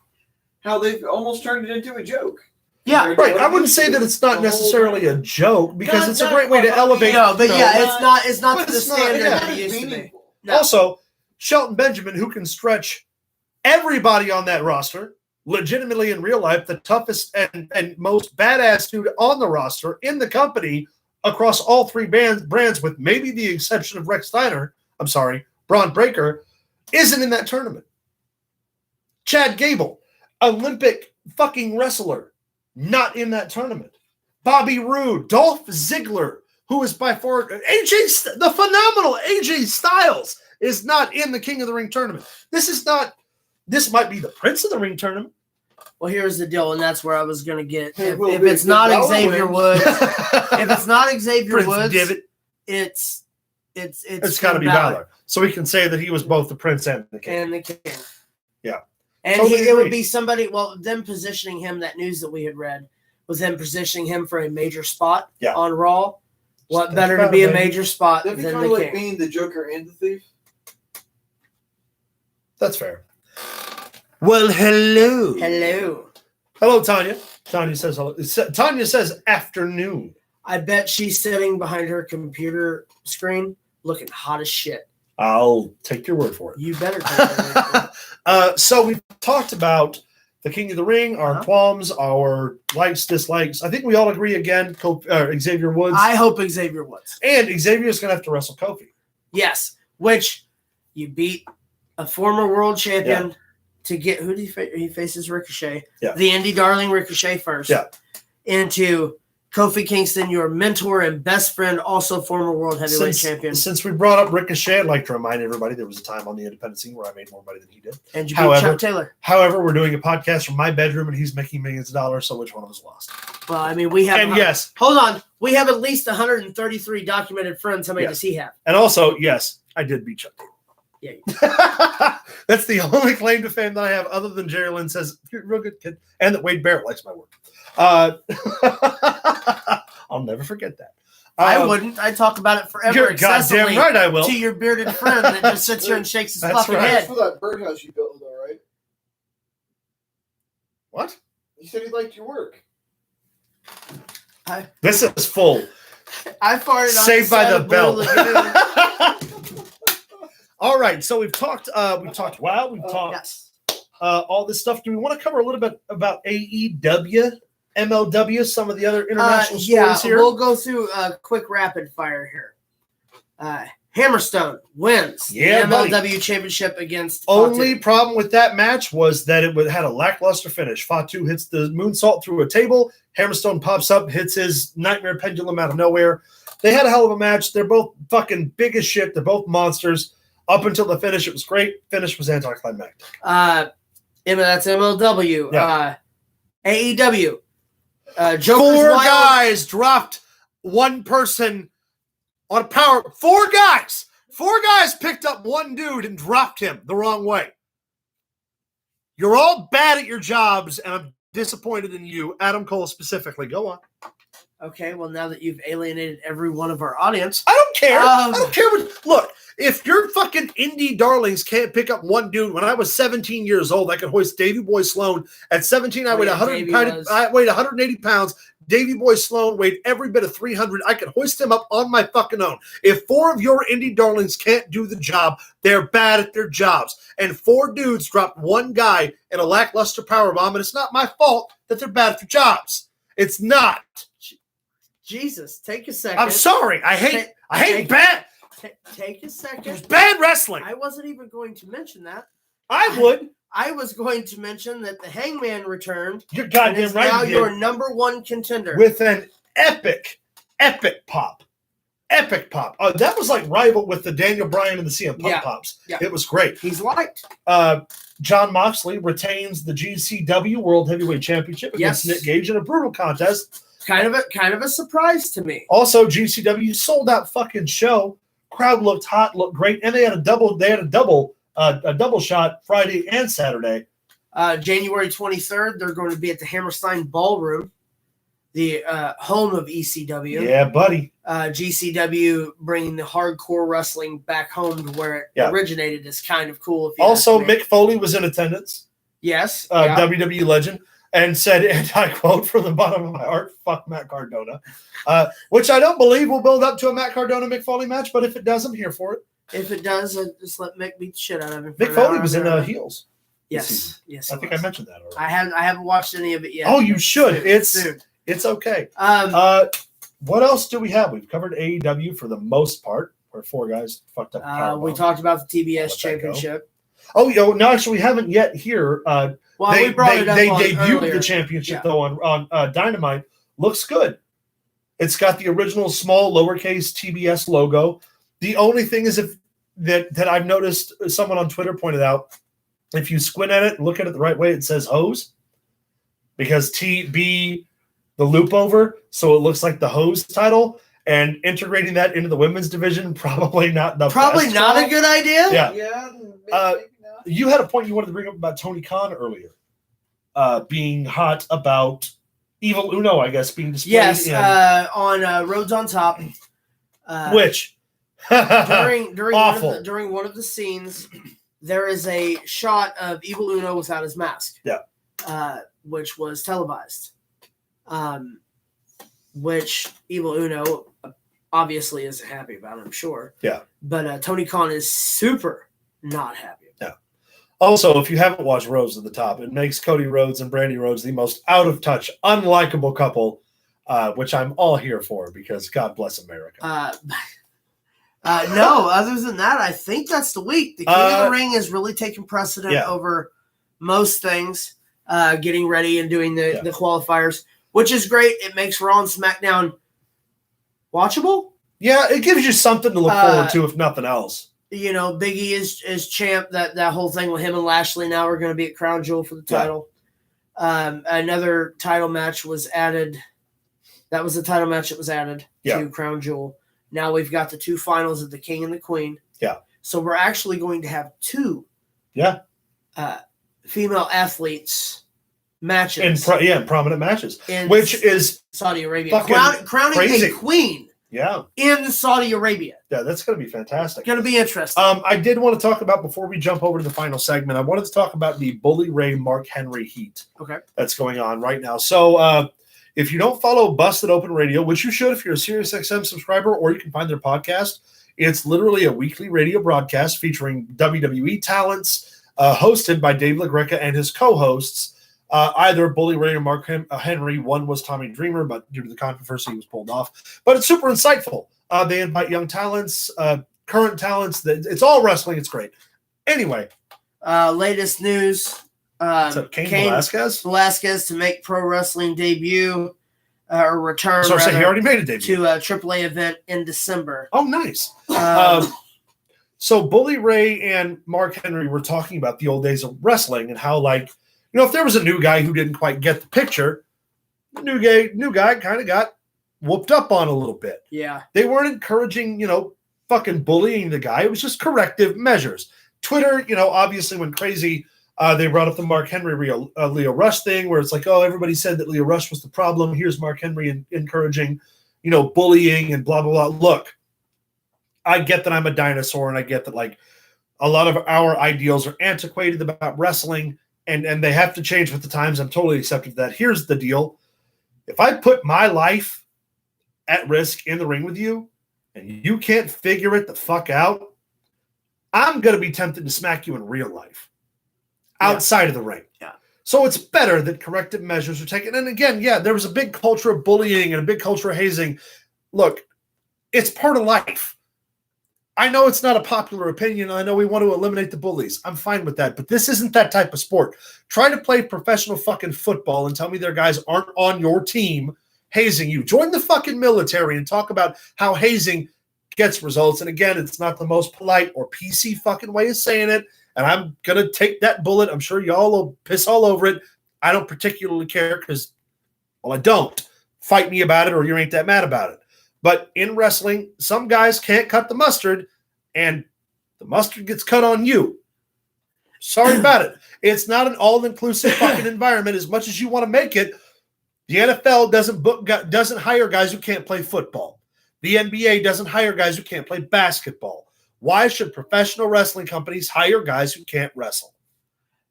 how they've almost turned it into a joke. Yeah, right. I wouldn't say that it's not necessarily a joke because it's a great way to elevate. No, but it's not to the standard that it used to be. No. Also, Shelton Benjamin, who can stretch everybody on that roster, legitimately in real life, the toughest and most badass dude on the roster in the company across all three brands, with maybe the exception of Rex Steiner, Braun Breaker, isn't in that tournament. Chad Gable, Olympic fucking wrestler, not in that tournament. Bobby Roode, Dolph Ziggler, who is by far the phenomenal AJ Styles, is not in the King of the Ring tournament. This might be the Prince of the Ring tournament. Well, here's the deal, and that's where I was going to get. If it's not Xavier Woods, it's got to be Balor. So we can say that he was both the Prince and the King. Yeah. And it would be somebody, them positioning him, that news that we had read, was them positioning him for a major spot on Raw. What better to be a major spot than the King? Like being the Joker and the Thief? That's fair. Well, hello. Hello, Tanya. Tanya says hello. Tanya says afternoon. I bet she's sitting behind her computer screen looking hot as shit. I'll take your word for it. You better take my word for it. So we've talked about the King of the Ring, our qualms, our likes, dislikes. I think we all agree again, Xavier Woods. I hope Xavier Woods. And Xavier's going to have to wrestle Kofi. Yes, which you beat a former world champion to get, who did he faces Ricochet? Yeah. The indie darling Ricochet first. Yeah. Into Kofi Kingston, your mentor and best friend, also former world heavyweight champion. Since we brought up Ricochet, I'd like to remind everybody there was a time on the independent scene where I made more money than he did. And you beat Chuck Taylor. However, we're doing a podcast from my bedroom, and he's making millions of dollars, so which one of us lost? Well, I mean, we have... And yes. Hold on. We have at least 133 documented friends. How many does he have? And also, yes, I did beat Chuck Taylor. Yeah. That's the only claim to fame that I have, other than Jerry Lynn says, you're a real good kid, and that Wade Barrett likes my work. I'll never forget that. I wouldn't. I talk about it forever. You're goddamn right I will. To your bearded friend that just sits here and shakes his fucking head. That's for that birdhouse you built, though, right? What? He said he liked your work. This is full. I farted. Saved by the Bell. All right, so we've talked. We've talked. Wow, we've talked. All this stuff. Do we want to cover a little bit about AEW, MLW, some of the other international stories here? We'll go through a quick rapid fire here. Hammerstone wins the MLW Championship against Fatu. Only problem with that match was that it had a lackluster finish. Fatu hits the moonsault through a table. Hammerstone pops up, hits his nightmare pendulum out of nowhere. They had a hell of a match. They're both fucking big as shit. They're both monsters. Up until the finish, it was great. Finish was anticlimactic. That's MLW. Yeah. AEW. Four guys dropped one person on a power. Four guys picked up one dude and dropped him the wrong way. You're all bad at your jobs, and I'm disappointed in you. Adam Cole specifically. Go on. Okay, well, now that you've alienated every one of our audience. I don't care. I don't care. Look, if your fucking indie darlings can't pick up one dude, when I was 17 years old, I could hoist Davey Boy Sloan. At 17, I weighed 180 pounds. Davey Boy Sloan weighed every bit of 300. I could hoist him up on my fucking own. If 4 of your indie darlings can't do the job, they're bad at their jobs. And 4 dudes dropped 1 guy in a lackluster powerbomb, and it's not my fault that they're bad at their jobs. It's not. Jesus, take a second. I'm sorry. I hate bad. Take a second. It's bad wrestling. I wasn't even going to mention that. I would. I was going to mention that the Hangman returned. You're goddamn right. Now your number 1 contender. With an epic pop. Epic pop. That was like rival with the Daniel Bryan and the CM Punk pops. Yeah. It was great. He's liked. John Moxley retains the GCW World Heavyweight Championship against Nick Gage in a brutal contest. Kind of a surprise to me. Also, GCW sold out fucking show. Crowd looked hot, looked great, and they had a double shot Friday and Saturday. January 23rd, they're going to be at the Hammerstein Ballroom, the home of ECW. Yeah, buddy. GCW bringing the hardcore wrestling back home to where it originated is kind of cool. Also, Mick Foley was in attendance. Yes. WWE legend. And said, and I quote from the bottom of my heart, fuck Matt Cardona. Which I don't believe will build up to a Matt Cardona-Mick Foley match, but if it does, I'm here for it. If it does, just let Mick beat the shit out of him. Mick Foley was in Heels. Yes. I think I mentioned that already. I haven't watched any of it yet. Oh, you should. It's okay. What else do we have? We've covered AEW for the most part, where 4 guys fucked up. We talked about the TBS Championship. Oh, no, actually, we haven't yet here. We brought it up they debuted earlier. The championship, though, on Dynamite. Looks good. It's got the original small lowercase TBS logo. The only thing is that I've noticed, someone on Twitter pointed out, if you squint at it and look at it the right way, it says hose. Because TB, the loop over, so it looks like the hose title. And integrating that into the women's division, probably not the Probably not a good idea. Yeah. You had a point you wanted to bring up about Tony Khan earlier, being hot about Evil Uno, I guess, being displayed. Yes, on Roads on Top. Which during one of the scenes, there is a shot of Evil Uno without his mask. Yeah, which was televised. Which Evil Uno obviously isn't happy about, I'm sure. Yeah, but Tony Khan is super not happy. Yeah. Also, if you haven't watched Rhodes at the Top, it makes Cody Rhodes and Brandy Rhodes the most out of touch, unlikable couple, which I'm all here for because God bless America. No, other than that, I think that's the week. The King of the Ring is really taking precedent over most things, getting ready and doing the qualifiers, which is great. It makes Raw and SmackDown watchable. Yeah, it gives you something to look forward to, if nothing else. You know, Big E is champ. That whole thing with him and Lashley now are going to be at Crown Jewel for the title. Yeah. Another title match was added. That was the title match that was added to Crown Jewel. Now we've got the 2 finals of the King and the Queen. Yeah. So we're actually going to have 2 female athletes matches. In prominent matches. Which is Saudi Arabia. Crowning crazy. a queen. Yeah. In Saudi Arabia. Yeah, that's going to be fantastic. Going to be interesting. I did want to talk about, before we jump over to the final segment, I wanted to talk about the Bully Ray Mark Henry heat. Okay. That's going on right now. So if you don't follow Busted Open Radio, which you should if you're a SiriusXM subscriber, or you can find their podcast, it's literally a weekly radio broadcast featuring WWE talents, hosted by Dave LaGreca and his co-hosts. Either Bully Ray or Mark Henry. One was Tommy Dreamer, but due to the controversy, he was pulled off. But it's super insightful. They invite young talents, current talents. It's all wrestling. It's great. Anyway. Latest news. Cain Velasquez to make pro wrestling debut or return. So he already made a debut. To a AAA event in December. Oh, nice. So Bully Ray and Mark Henry were talking about the old days of wrestling and how, like, you know, if there was a new guy who didn't quite get the picture, the new guy kind of got whooped up on a little bit. Yeah. They weren't encouraging, fucking bullying the guy. It was just corrective measures. Twitter, obviously went crazy. They brought up the Mark Henry Leo Rush thing where it's like, oh, everybody said that Leo Rush was the problem. Here's Mark Henry encouraging, bullying and blah, blah, blah. Look, I get that I'm a dinosaur and I get that, like, a lot of our ideals are antiquated about wrestling. And they have to change with the times. I'm totally accepting that. Here's the deal. If I put my life at risk in the ring with you and you can't figure it the fuck out, I'm going to be tempted to smack you in real life outside of the ring. Yeah. So it's better that corrective measures are taken. And again, there was a big culture of bullying and a big culture of hazing. Look, it's part of life. I know it's not a popular opinion. I know we want to eliminate the bullies. I'm fine with that. But this isn't that type of sport. Try to play professional fucking football and tell me their guys aren't on your team hazing you. Join the fucking military and talk about how hazing gets results. And again, it's not the most polite or PC fucking way of saying it. And I'm going to take that bullet. I'm sure y'all will piss all over it. I don't particularly care because, well, I don't. Fight me about it or you ain't that mad about it. But in wrestling, some guys can't cut the mustard, and the mustard gets cut on you. Sorry about it. It's not an all-inclusive fucking environment as much as you want to make it. The NFL doesn't hire guys who can't play football. The NBA doesn't hire guys who can't play basketball. Why should professional wrestling companies hire guys who can't wrestle?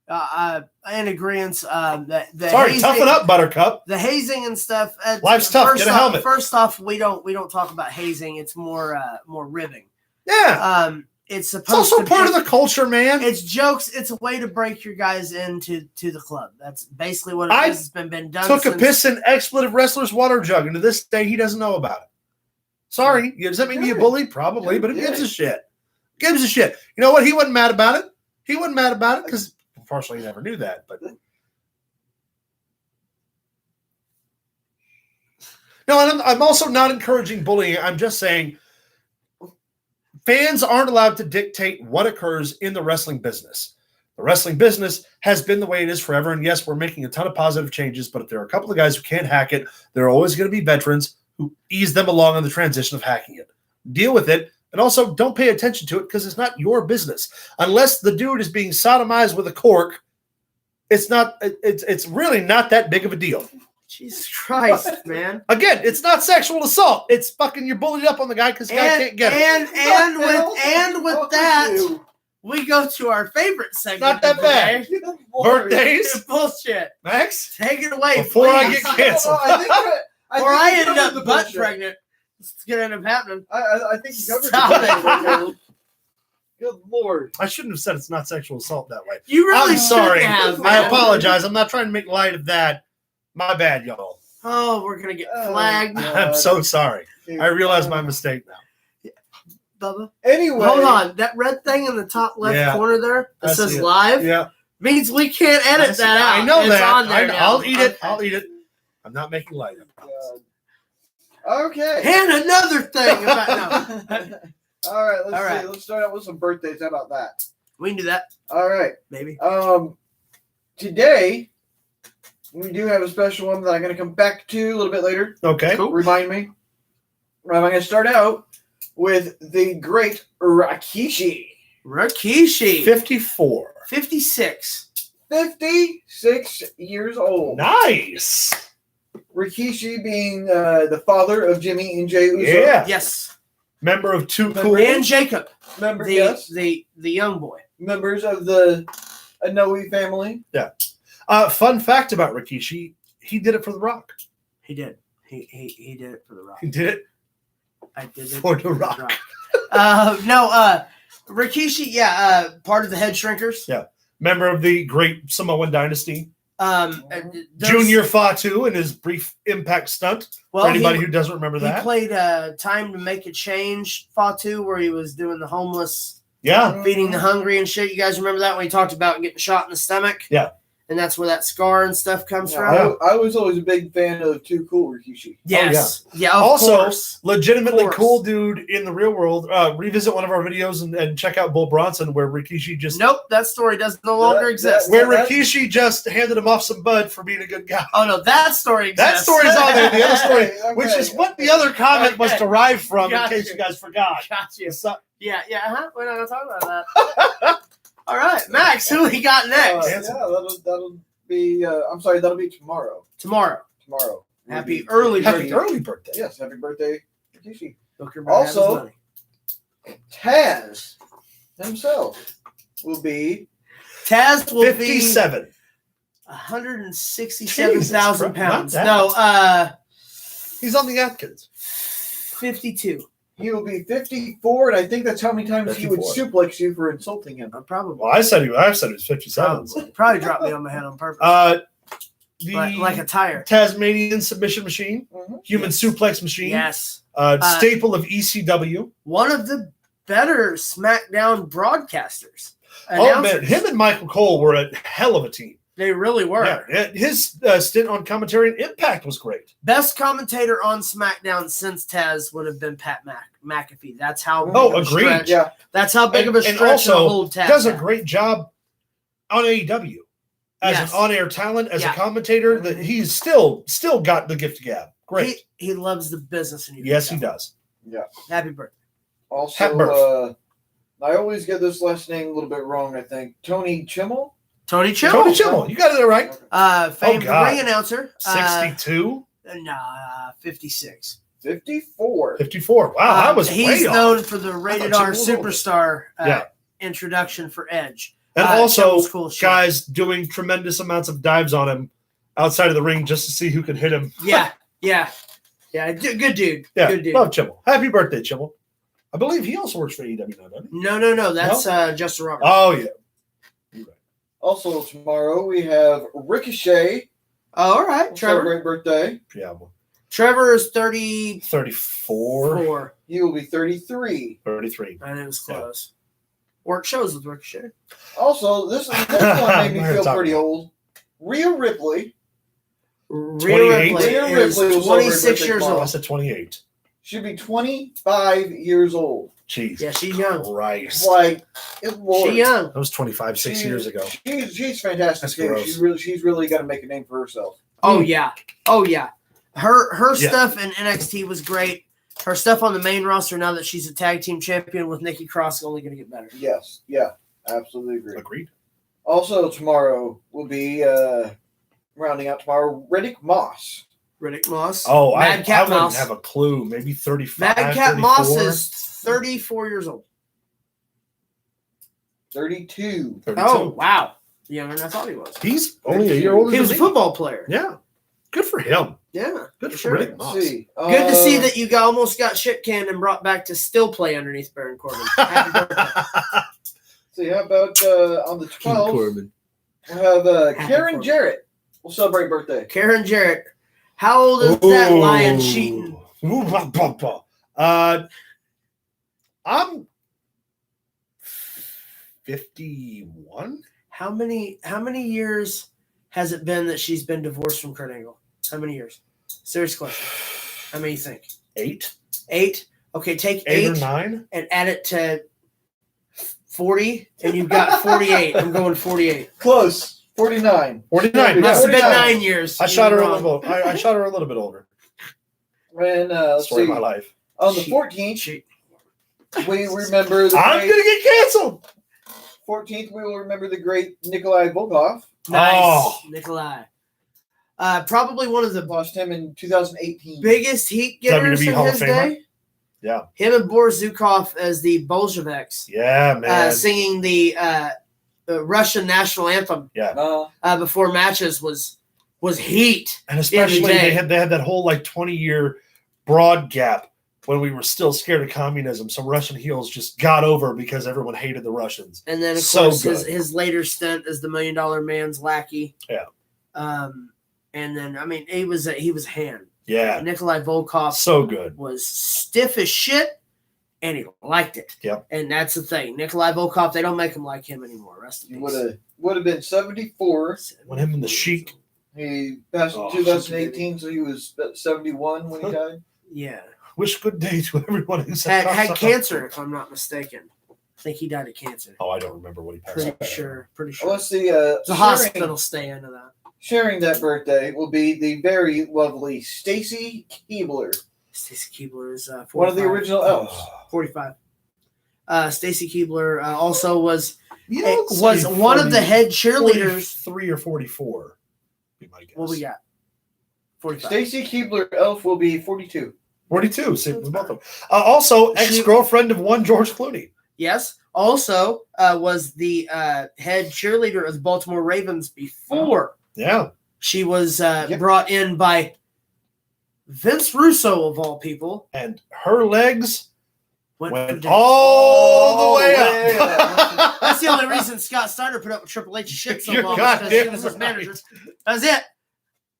In agreement. Sorry, toughen up, Buttercup. The hazing and stuff. Life's tough. Get a helmet. First off, we don't talk about hazing. It's more ribbing. Yeah. It's also part of the culture, man. It's jokes. It's a way to break your guys into the club. That's basically what it is. It's been done. Took a piss in expletive wrestler's water jug, and to this day, he doesn't know about it. Sorry. Does that make me a bully? Probably, but who gives a shit? Gives a shit. You know what? He wasn't mad about it. He wasn't mad about it because, unfortunately, he never knew that. But no, and I'm also not encouraging bullying. I'm just saying fans aren't allowed to dictate what occurs in the wrestling business. The wrestling business has been the way it is forever. And yes, we're making a ton of positive changes, but if there are a couple of guys who can't hack it, there are always going to be veterans who ease them along on the transition of hacking it. Deal with it. And also don't pay attention to it because it's not your business. Unless the dude is being sodomized with a cork, it's really not that big of a deal. Jesus Christ, man. Again, it's not sexual assault. It's fucking you're bullied up on the guy because the guy can't get it. And with that, we go to our favorite segment. Not that bad. Birthdays? Bullshit. Max? Take it away, before I get canceled. I end up butt pregnant. It's going to end up happening. I think you covered it. Good Lord. I shouldn't have said it's not sexual assault that way. You really I'm sorry. have, I apologize. I'm not trying to make light of that. My bad, y'all. Oh, we're going to get flagged. I'm so sorry. I realize my mistake now. Bubba. Anyway. Hold on. That red thing in the top left corner there that says live means we can't edit that out. I know it's that. On there I'll eat it. I'll eat it. I'm not making light of it. Okay. And another thing about All right, let's see. Let's start out with some birthdays. How about that? We can do that. All right. Maybe. Today we do have a special one that I'm going to come back to a little bit later. Okay. Cool. Remind me. I'm going to start out with the great Rikishi. 54. 56. 56 years old. Nice. Rikishi being the father of Jimmy and Jey Uso. Yeah. Yes. Member of Too Cool. And Jacob. The young boy. Members of the Anoa'i family. Yeah. Fun fact about Rikishi, he did it for The Rock. He did. He did it for The Rock. He did it? I did it for The Rock. Rikishi, part of the Head Shrinkers. Yeah. Member of the great Samoan dynasty. Junior Fatu in his brief Impact stunt. For anybody who doesn't remember that. He played Time to Make a Change Fatu, where he was doing the homeless, feeding the hungry and shit. You guys remember that when he talked about getting shot in the stomach? Yeah. And that's where that scar and stuff comes from. I was always a big fan of Too Cool Rikishi. Yes. Oh, yeah. Of also, course. legitimately cool dude in the real world. Revisit one of our videos and check out Bull Bronson, where Rikishi just... Nope, that story does no longer exist. Where Rikishi just handed him off some bud for being a good guy. Oh, no, that story exists. That story's on there. The other story, which is what the other comment was derived from, in case you guys forgot. Got you. Yeah, we're not going to talk about that. All right, Max, who we got next? That'll be, that'll be tomorrow. Tomorrow. Happy early birthday. Yes, happy birthday, Rikishi. Also, Taz himself will be 57. 167,000 Jesus, pounds. not No, He's on the Atkins. 52. He will be 54, and I think that's how many times he would 54. suplex you for insulting him. Probably. Well, I said he was 57. Probably dropped me on my head on purpose. Like a tire. Tasmanian submission machine, Mhm. human suplex machine, Yes. staple of ECW. One of the better SmackDown broadcasters. Oh man, him and Michael Cole were a hell of a team. They really were. Yeah, his stint on commentary and Impact was great. Best commentator on SmackDown since Taz would have been Pat McAfee. That's how big Oh, of a agreed. stretch. Yeah. That's how big of a And stretch to also hold Taz. does a had. great job on AEW as Yes. an on-air talent, as Yeah. a commentator. That he's still got the gift of gab. Great. He loves the business. And Yes, he does. Happy birthday. Happy birth. Also, I always get this last name a little bit wrong, I think. Tony Chimmel? Tony Chimmel. Tony Chimmel. You got it right. Famed God. ring announcer. 62? 56. 54. 54. Wow, I was He's way known off. for the I Rated thought R Chimmel was Superstar Yeah. introduction for Edge. And also, Chimmel's cool shit. guys doing tremendous amounts of dives on him outside of the ring just to see who can hit him. Yeah. Good dude. Yeah, Good dude. love Chimmel. Happy birthday, Chimmel. I believe he also works for AEW now, doesn't he? No. That's Justin Roberts. Oh, yeah. You're right. Also, tomorrow we have Ricochet. All right, Trevor. Celebrate birthday. Yeah, well, Trevor is 34. 34, He will be 33. 33. And it was close. Work shows with Ricochet. Also, this one made me feel pretty old. Rhea Ripley. Rhea 28. Ripley Rhea is Ripley was 26 celebrating years I old. said 28. Should be 25 years old. Jeez. Yeah, she's young. Christ. Like, good Lord. She young. That was 25, 6 years ago. She's fantastic. That's Too. gross. She's really got to make a name for herself. Oh yeah. Her Yeah. stuff in NXT was great. Her stuff on the main roster now that she's a tag team champion with Nikki Cross is only going to get better. Yes. Yeah. Absolutely agree. Agreed. Also, tomorrow will be rounding out tomorrow. Riddick Moss. Riddick Moss. Oh, I Madcap wouldn't Moss. have a clue. Maybe 35, Madcap 34. Moss is 34 years old. 32. 32. Oh wow, younger than I thought he was. He's only a year older He than was a me. football player. Yeah. Good for him. Yeah. Good for Sure. Riddick Moss. Let's see. Good to see that you almost got shit canned and brought back to still play underneath Baron Corbin. Happy birthday. See, how about on the 12th, Corbin. we'll have Happy Karen Corbin. Jarrett. We'll celebrate birthday. Karen Jarrett. How old is that lion cheating? Ooh, bah, bah, bah. I'm 51. How many years has it been that she's been divorced from Kurt Angle? How many years? Serious question. How many you think? 8? 8? Okay, take 8 or 8 9? and add it to 40, and you've got 48. I'm going 48. Close. 49. 49. Must have been 49. 9 years. I You shot her were a wrong. little bit. I shot her a little bit older. And let's Story see. of my life. On the She- 14th, she- we remember the I'm great, gonna get canceled. 14th, we will remember the great Nikolai Volkov. Nice, Oh. Nikolai. Probably one of the Lost him in 2018. biggest heat getters WWE in Hall of his Famer. day. Yeah. Him and Boris Zukov as the Bolsheviks Yeah, man. singing the Russian national anthem Uh, before matches was heat. And especially the day. they had that whole like 20-year broad gap when we were still scared of communism. So Russian heels just got over because everyone hated the Russians. And then of So course good. his later stint as the $1 Million Man's lackey. Yeah. And then I mean he was a hand. Yeah. Nikolai Volkov So good. was stiff as shit, and he liked it. Yep. And that's the thing. Nikolai Volkov, they don't make him like him anymore. Rest in he peace. would have been 74. When him and the Sheik. He passed in Oh, 2018, so he was 71 when he died. Yeah. Wish good day to everyone who Had cancer, if I'm not mistaken. I think he died of cancer. Oh, I don't remember what he passed. Pretty away. sure. Well, Sure. let's see. It's a hospital stay into that. Sharing that birthday will be the very lovely Stacy Keebler, Stacy Keebler is 45. one of the original elves. 45. Stacy Keebler also was You know, was say one of the 40 head cheerleaders. 43 or 44. Be my guess. What we got? 45. Stacy Keebler elf will be 42. 42. See, both of them. Also, ex-girlfriend of one George Clooney. Yes. Also was the head cheerleader of the Baltimore Ravens before Yeah. She was brought in by Vince Russo, of all people. And her legs went for all the way up. That's the only reason Scott Steiner put up with Triple H's shit so You're long, because he goddamn was his right. manager. That's it.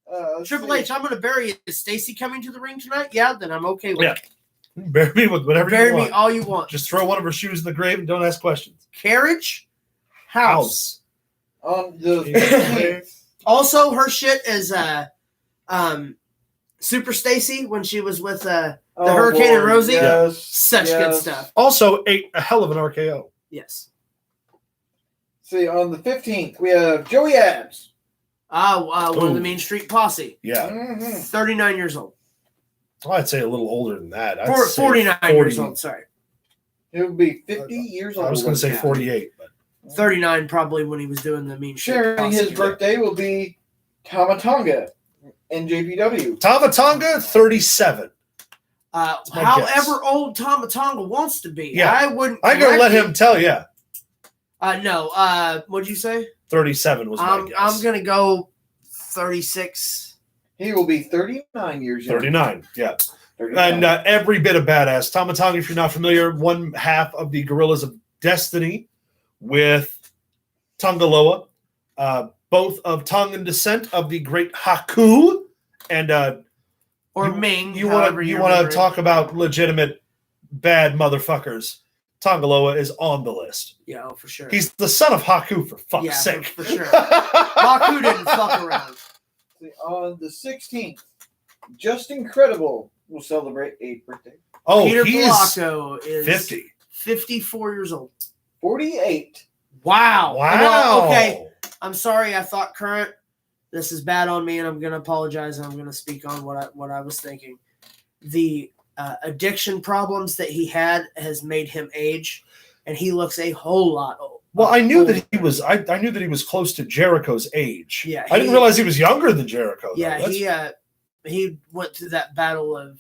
Let's Triple see. H, I'm going to bury you. Is Stacy coming to the ring tonight? Yeah, then I'm okay with it. Bury me with whatever Bury you me want. all you want. Just throw one of her shoes in the grave and don't ask questions. Carriage, house. On the Also, her shit is Super Stacy when she was with the Hurricane and Rosie. Yes, Such good stuff. Also, a hell of an RKO. Yes. See, on the 15th, we have Joey Abs. One of the Mean Street Posse. Yeah. 39 years old. Well, I'd say a little older than that. I'd say 49 years old, sorry. He would be 50 years old. I was going to say 48. But 39 probably when he was doing the Mean Street Sharing Posse. his birthday will be Tamatonga in JPW. Tamatonga, 37. However old Tamatonga wants to be. Yeah. I wouldn't. I'm going to let him tell you. No. What'd you say? 37 was my guess. I'm going to go 36. He will be 39 years young. 39, yeah. 39. And every bit of badass. Tamatonga, if you're not familiar, one half of the Gorillas of Destiny with Tongaloa, both of Tongan descent of the great Haku, and Or Ming. You want to talk about legitimate bad motherfuckers? Tongaloa is on the list. Yeah, for sure. He's the son of Haku, for fuck's Yeah, sake. for sure. Haku didn't fuck around. On the 16th, Just Incredible will celebrate a birthday. Oh, Peter he's Palazzo is 50. 54 years old. 48. Wow. Wow. Well, okay. I'm sorry. I thought current. This is bad on me, and I'm going to apologize, and I'm going to speak on what I was thinking. The addiction problems that he had has made him age, and he looks a whole lot old. Well, I knew that he was. I knew that he was close to Jericho's age. Yeah, I didn't realize he was younger than Jericho. Though. Yeah, he went through that battle of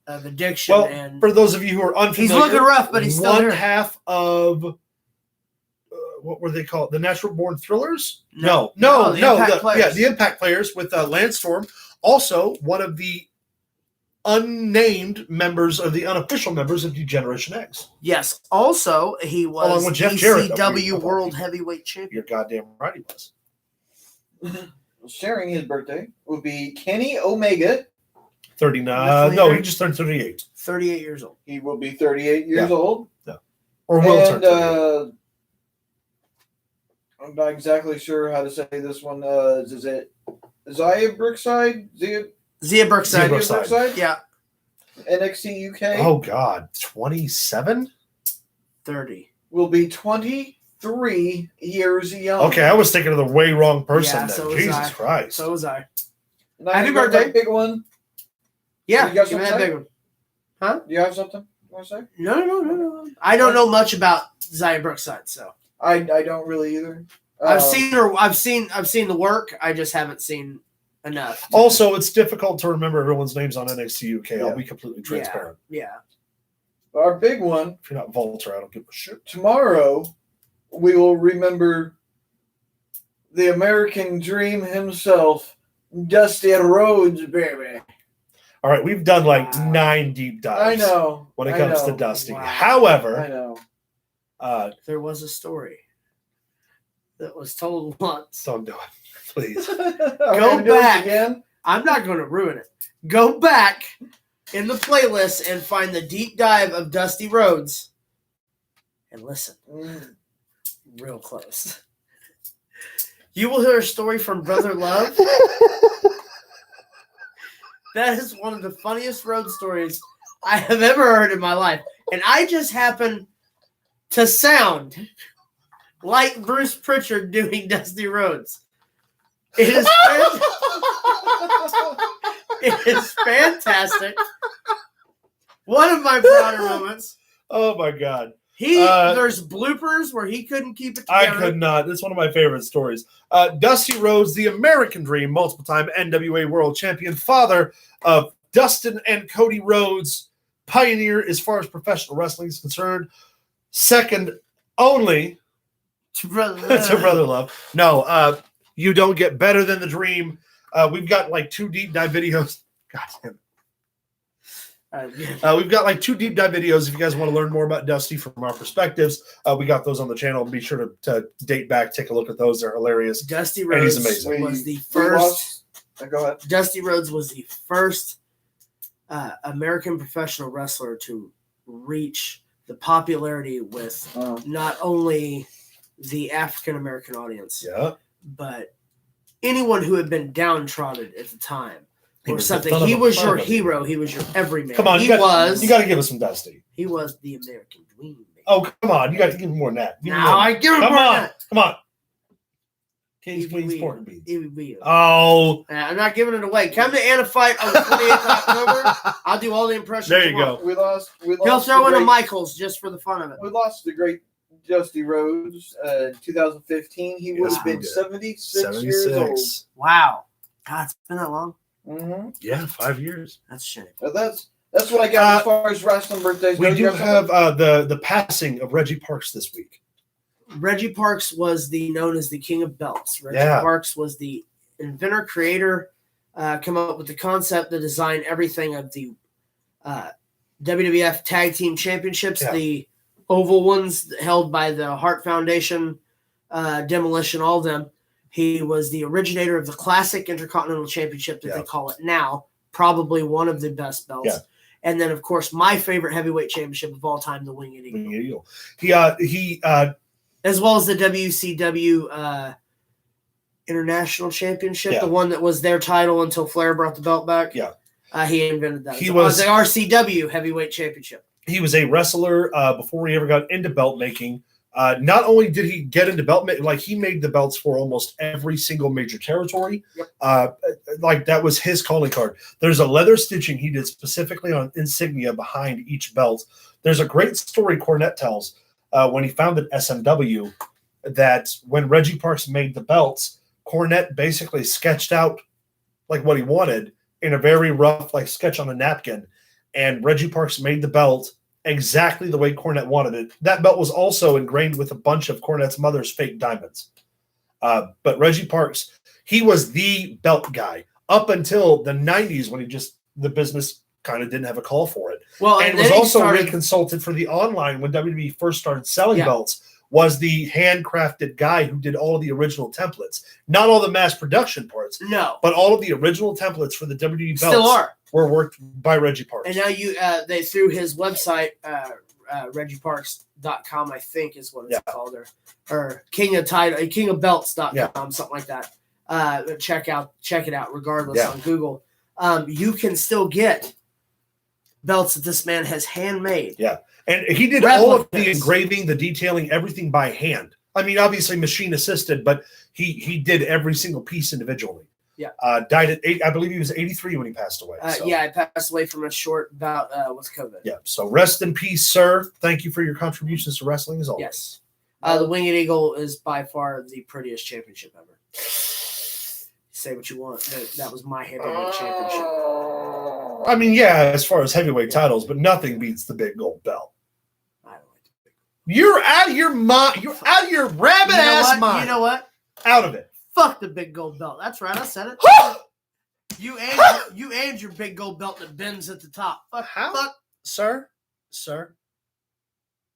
addiction. Well, and for those of you who are unfamiliar, he's looking rough, but he's still one here. half of what were they called? The Natural Born Thrillers? No, No. the Impact Players. The Impact Players with Lance Storm. Also, one of the unnamed members of the unofficial members of Degeneration X. Yes. Also, he was Along with Jeff Jarrett, ECW World Heavyweight Champion. You're goddamn right he was. Sharing his birthday would be Kenny Omega. 39. No, he just turned 38. 38 years old. He will be 38 years old. Yeah. Or will turn 38. I'm not exactly sure how to say this one. Is it Zia Brookside? Zia Brookside. Brookside? Yeah. NXT UK. Oh, God. 27? 30. Will be 23 years young. Okay, I was thinking of the way wrong person Yeah, then. so was Jesus I. Christ. So was I. Now Happy you got birthday. that big one. Yeah. You got give me something that to big one. Do you have something you want to say? No. I don't know much about Zia Brookside, so I don't really either. I've seen her. I've seen the work. I just haven't seen enough. Also, it's difficult to remember everyone's names on NXT UK. I'll be completely transparent. Yeah. Our big one. If you're not Volter, I don't give a shit. Tomorrow, we will remember the American Dream himself, Dusty Rhodes, baby. All right, we've done like 9 deep dives. I know. When it comes to Dusty. Wow. However, I know. There was a story that was told once. Don't do it, please. Go back. again. I'm not going to ruin it. Go back in the playlist and find the deep dive of Dusty Rhodes and listen real close. You will hear a story from Brother Love. That is one of the funniest road stories I have ever heard in my life. And I just happen to sound like Bruce Pritchard doing Dusty Rhodes. It is fantastic. One of my prouder moments. Oh my God. There's bloopers where he couldn't keep it together. I could not. It's one of my favorite stories. Dusty Rhodes, the American Dream, multiple-time NWA World Champion, father of Dustin and Cody Rhodes, pioneer as far as professional wrestling is concerned, second only to Brother Love. to Brother Love. No, You don't get better than the dream. We've got like 2 deep dive videos. God damn it. We've got like 2 deep dive videos. If you guys want to learn more about Dusty from our perspectives, we got those on the channel. Be sure to date back, take a look at those. They're hilarious. Dusty And he's Rhodes amazing. was the first. Go ahead. Dusty Rhodes was the first American professional wrestler to reach the popularity with not only the African American audience, but anyone who had been downtrodden at the time or something. He was your hero. He was your everyman. Come on, you got to give us some Dusty. He was the American dream. Baby. Oh, come on. You got to give him more than that. I give him more than that. Come on. King's Queen's pork and beans. Oh. I'm not giving it away. Come to Anna Fight on the 28th of October. I'll do all the impressions. There you go. We lost He'll throw in a Michaels just for the fun of it. We lost the great Dusty Rhodes in 2015. He would have been 76 years old. Wow. God, it's been that long? Mm-hmm. Yeah, 5 years. That's shit. Well, that's what I got as far as wrestling birthdays. We do have the passing of Reggie Parks this week. Reggie Parks was known as the King of Belts. Reggie Parks was the inventor, creator, come up with the concept, the design, everything of the WWF Tag Team Championships, the oval ones held by the Hart Foundation, Demolition, all of them. He was the originator of the Classic Intercontinental Championship that they call it now, probably one of the best belts. Yeah. And then, of course, my favorite heavyweight championship of all time, the Winged Eagle. He as well as the WCW International Championship, the one that was their title until Flair brought the belt back. Yeah. He invented that. He was the RCW Heavyweight Championship. He was a wrestler before he ever got into belt making. Not only did he get into belt making, like he made the belts for almost every single major territory. Like that was his calling card. There's a leather stitching he did specifically on insignia behind each belt. There's a great story Cornette tells when he founded SMW that when Reggie Parks made the belts, Cornette basically sketched out like what he wanted in a very rough like sketch on a napkin, and Reggie Parks made the belt exactly the way Cornette wanted it. That belt was also ingrained with a bunch of Cornette's mother's fake diamonds. But Reggie Parks, he was the belt guy up until the 90s when the business kind of didn't have a call for it. Well, and was also reconsulted for the online when WWE first started selling belts, was the handcrafted guy who did all of the original templates. Not all the mass production parts. No. But all of the original templates for the WWE belts were worked by Reggie Parks. And now they through his website, ReggieParks.com, I think is what it's called, or KingofBelts.com, something like that. Check it out regardless on Google. You can still get belts that this man has handmade. Yeah. And he did all of the engraving, the detailing, everything by hand. I mean, obviously machine assisted, but he did every single piece individually. Yeah. Died at 8, I believe he was 83 when he passed away. Yeah, I passed away from a short bout with COVID. Yeah. So rest in peace, sir. Thank you for your contributions to wrestling as always. Yes. The Winged Eagle is by far the prettiest championship ever. Say what you want. That was my heavyweight championship. I mean, yeah, as far as heavyweight titles, but nothing beats the big gold belt. I don't like the big gold. You're out of your mind. You're out of your rabbit ass mind. You know what? Out of it. Fuck the big gold belt. That's right. I said it. You aimed your big gold belt that bends at the top. Fuck. Sir.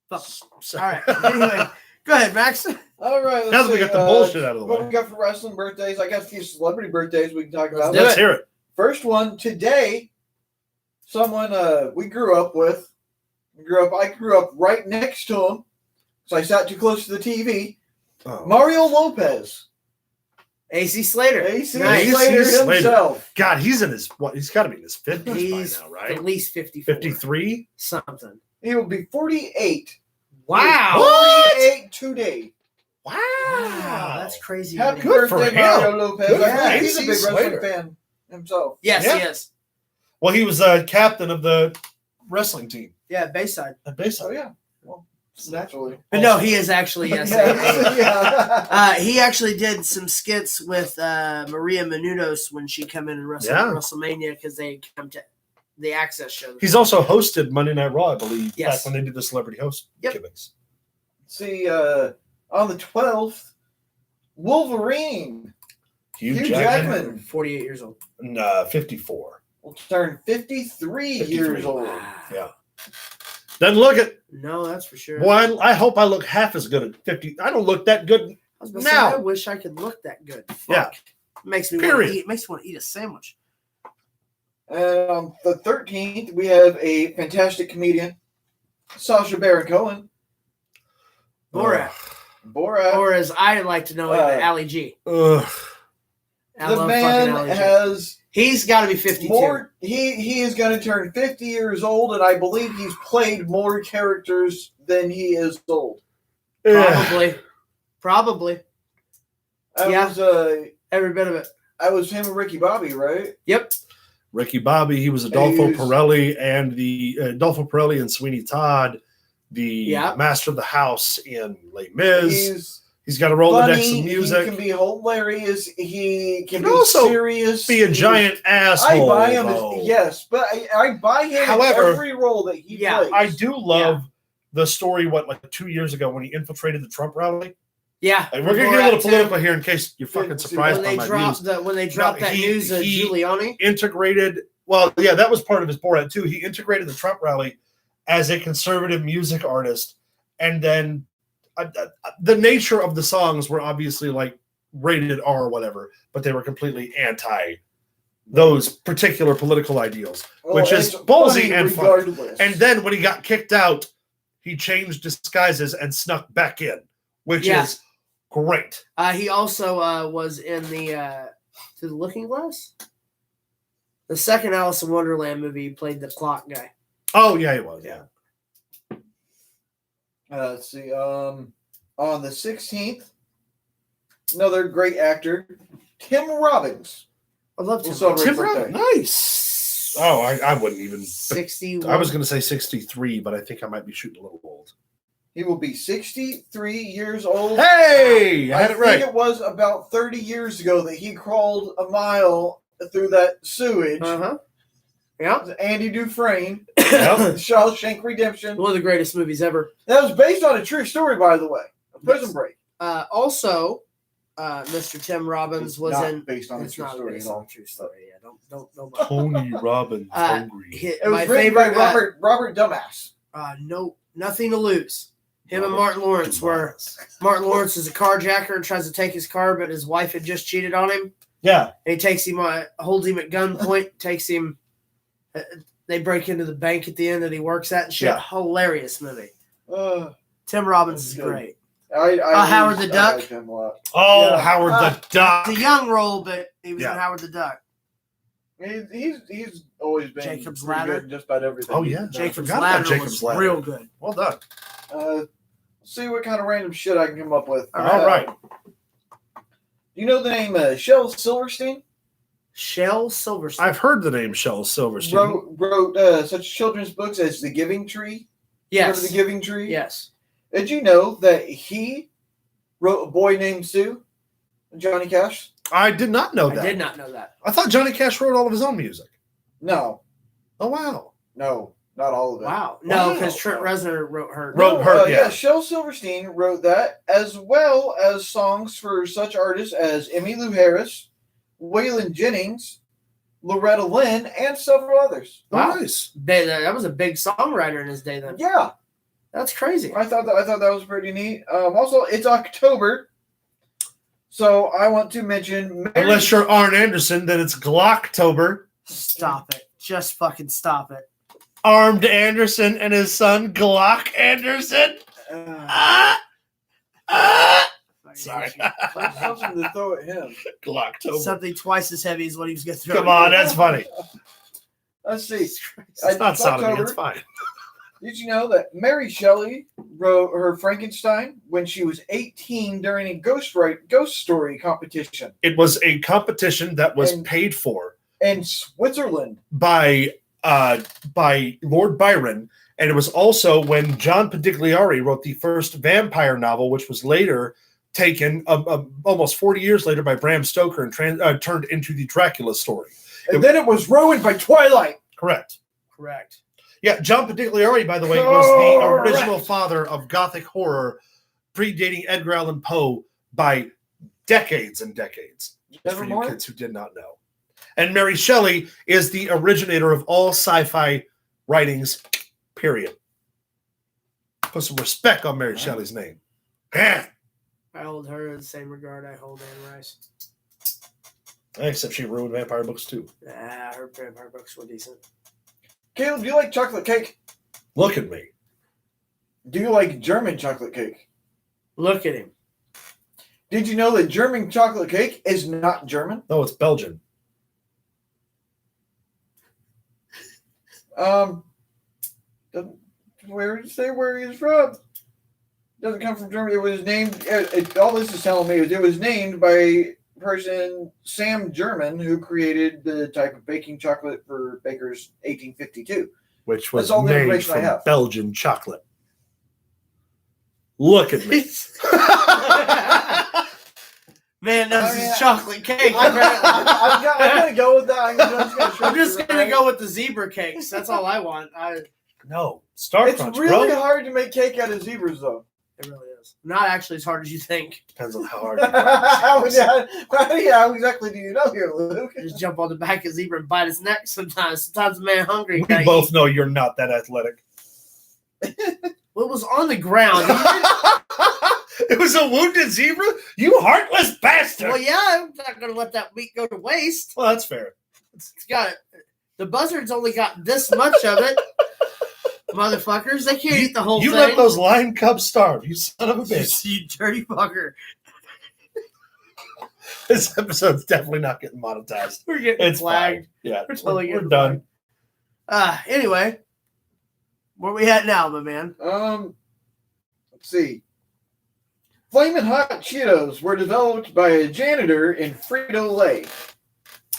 Fuck. All right. Anyway, go ahead, Max. All right. Now that we got the bullshit out of the way. What we got for wrestling birthdays? I got a few celebrity birthdays we can talk about. Let's hear it. First one today. Someone we grew up with. I grew up right next to him, so I sat too close to the TV. Oh. Mario Lopez. AC Slater. AC Slater himself. God, he's got to be in his 50s by now, right? At least 54. 53? Something. He will be 48. Wow. 48 today. Wow. That's crazy. Happy birthday, Mario Lopez. He's a big wrestling fan himself. Yes, he is. Well, he was captain of the wrestling team. Yeah, Bayside. At Bayside. Oh, yeah. Well, naturally. But no, he is actually, yes. Yeah. He actually did some skits with Maria Menounos when she came in and wrestled at WrestleMania because they come to the Access show. He's also hosted Monday Night Raw, I believe, back when they did the celebrity host gimmicks. See, on the 12th, Wolverine Hugh Jackman. 48 years old. 54. Will turn 53 years old. Wow. Yeah. Doesn't look it. No, that's for sure. Boy, I hope I look half as good at 50. I don't look that good I was gonna say, now. I wish I could look that good. Fuck. Yeah. Makes me Period. want to eat. Makes me want to eat a sandwich. And on the 13th, we have a fantastic comedian, Sacha Baron Cohen. Borat. Borat. Or as I like to know him, Ali G. Ugh. I The love man fucking Ali G. has He's got to be 52. more. He is going to turn 50 years old, and I believe he's played more characters than he is old. Probably. That was Every bit of it. that was him and Ricky Bobby, right? Yep. Ricky Bobby, he was Adolfo He's- Pirelli and the Adolfo Pirelli and Sweeney Todd, the Yeah. master of the house in Les Mis. He's He's got a Rolodex funny. of music. He can be hilarious. He can He be also serious. be a giant asshole. I buy him. though. Yes, but I buy him However, in every role that he plays. I do love the story, like 2 years ago when he infiltrated the Trump rally? Yeah. Like, we're going to get a little political here in case you're fucking See, surprised When by they my views. dropped No, that he- news of he- Giuliani. Integrated, well, yeah, that was part of his Borat too. He integrated the Trump rally as a conservative music artist. And then the nature of the songs were obviously like rated R or whatever, but they were completely anti those particular political ideals, which is it's ballsy funny and fun. regardless. And then when he got kicked out, he changed disguises and snuck back in, which is great. He also was in the Looking Glass? The second Alice in Wonderland movie, he played the clock guy. Oh, yeah, he was. Yeah. Let's see. On the 16th, another great actor, Tim Robbins. I love We'll Tim. celebrate Tim birthday. Robbins. Nice. Oh, I wouldn't even. 61. I was going to say 63, but I think I might be shooting a little old. He will be 63 years old. Hey, I had it think right. it was about 30 years ago that he crawled a mile through that sewage. Uh-huh. Yeah. Andy Dufresne, Yep. Shawshank Redemption. One of the greatest movies ever. That was based on a true story, by the way. A Prison Yes. Break. Also, Mr. Tim Robbins was Not in. based on a It's true not story based at on all. a true story. Yeah, don't. Tony Robbins hungry. It was My written favorite. by Robert Dumbass. No, nothing to lose. Him and Martin Lawrence were. Martin Lawrence is a carjacker and tries to take his car, but his wife had just cheated on him. Yeah. And he takes him, holds him at gunpoint, takes him. They break into the bank at the end that he works at and shit. Yeah. Hilarious movie. Uh, Tim Robbins is Good. great. I Howard the Duck? liked him a lot. Oh, Yeah. Howard the Duck. It's a young role, but he was Yeah. in Howard the Duck. He's always been Jacob's pretty Ladder? good in just about everything. Oh, yeah. Jacob's forgot about Ladder Jacob's was Ladder. real good. Well done. See what kind of random shit I can come up with. All right. You know the name Shel Silverstein? Shel Silverstein. I've heard the name Shel Silverstein. Wrote such children's books as The Giving Tree. Remember Yes. The Giving Tree? Yes. Did you know that he wrote A Boy Named Sue? Johnny Cash? I did not know I that. did not know that. I thought Johnny Cash wrote all of his own music. No, Oh, wow. not all of it. Wow. No, Wow. because Trent Reznor wrote her. Wrote her, yeah. Shel Silverstein wrote that, as well as songs for such artists as Emmylou Harris, Waylon Jennings, Loretta Lynn, and several others. Oh, Wow. nice. That was a big songwriter in his day then. Yeah, That's crazy. I thought that was pretty neat. Also, it's October, so I want to mention Unless you're Arn Anderson, then it's Glocktober. Stop it. Just fucking stop it. Armed Anderson and his son Glock Anderson. Sorry. There's something to throw at him. Glocktober. Something twice as heavy as what he was going to throw. Come on, that's funny. Let's see. It's not sodomy, October. it's fine. Did you know that Mary Shelley wrote her Frankenstein when she was 18 during a ghost story competition It was a competition that was And- paid for in Switzerland? by Lord Byron, and it was also when John Padigliari wrote the first vampire novel, which was later taken almost 40 years later by Bram Stoker and turned into the Dracula story. And then it was ruined by Twilight. Correct. Correct. Yeah, John Padigliari, by the way, was the Correct. original father of Gothic horror, predating Edgar Allan Poe by decades and decades. Just for you kids who did not know. And Mary Shelley is the originator of all sci-fi writings, period. Put some respect on Mary Shelley's name. I hold her in the same regard I hold Anne Rice. Except she ruined vampire books too. Her vampire books were decent. Caleb, do you like chocolate cake? Look at me. Do you like German chocolate cake? Look at him. Did you know that German chocolate cake is not German? No, it's Belgian. Where did it say where he's from? Doesn't come from Germany. It was named. All this is telling me is it was named by person Sam German, who created the type of baking chocolate for bakers 1852, which was made from Belgian chocolate. Look at me. Man, that's his chocolate cake. I'm gonna go with that. I'm just gonna go with the zebra cakes. That's all I want. No, Star It's Crunch, really bro. hard to make cake out of zebras, though. It really is. Not actually as hard as you think. Depends on how hard. How exactly do you know here, Luke? Just jump on the back of a zebra and bite its neck sometimes. Sometimes the man hungry. We both know you're not that athletic. Well, it was on the ground. It was a wounded zebra? You heartless bastard! Well, yeah, I'm not going to let that meat go to waste. Well, that's fair. It's got it. The buzzards only got this much of it. Motherfuckers, they can't eat the whole thing. You let those lion cubs starve, you son of a bitch. You dirty fucker. This episode's definitely not getting monetized. We're getting flagged. Fine. Yeah, we're totally we're done. Anyway, where we at now, my man? Let's see. Flamin' Hot Cheetos were developed by a janitor in Frito-Lay.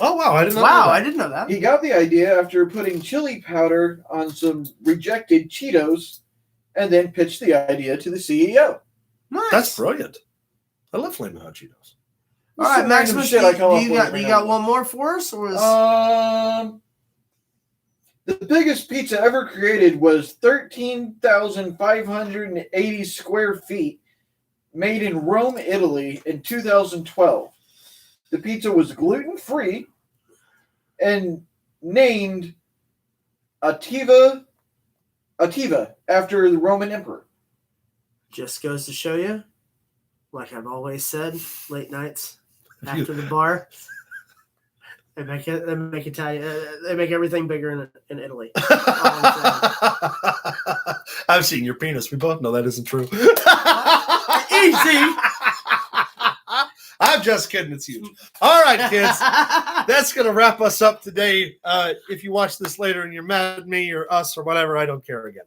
Oh, wow. I didn't know that. Wow, I didn't know that. He got the idea after putting chili powder on some rejected Cheetos and then pitched the idea to the CEO. Nice. That's brilliant. I love Flamin' Hot Cheetos. All right, Maximus, do you got one more for us? Or the biggest pizza ever created was 13,580 square feet, made in Rome, Italy in 2012. The pizza was gluten-free and named Ativa after the Roman emperor. Just goes to show you, like I've always said, late nights after the bar, they make everything bigger in Italy. I've seen your penis. We both know that isn't true. Easy. I'm just kidding. It's huge. All right, kids. That's going to wrap us up today. If you watch this later and you're mad at me or us or whatever, I don't care again.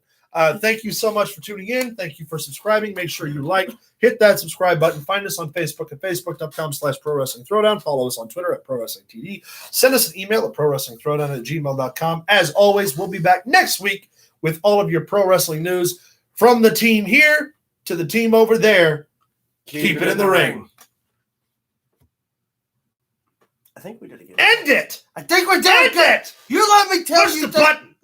Thank you so much for tuning in. Thank you for subscribing. Make sure you hit that subscribe button. Find us on Facebook at facebook.com/Pro Wrestling Throwdown. Follow us on Twitter at Pro Wrestling TD. Send us an email at prowrestlingthrowdown@gmail.com. As always, we'll be back next week with all of your pro wrestling news from the team here to the team over there. Keep it in the ring. I think we did it again. End it. I think we did it. End it. You let me tell Push you the button.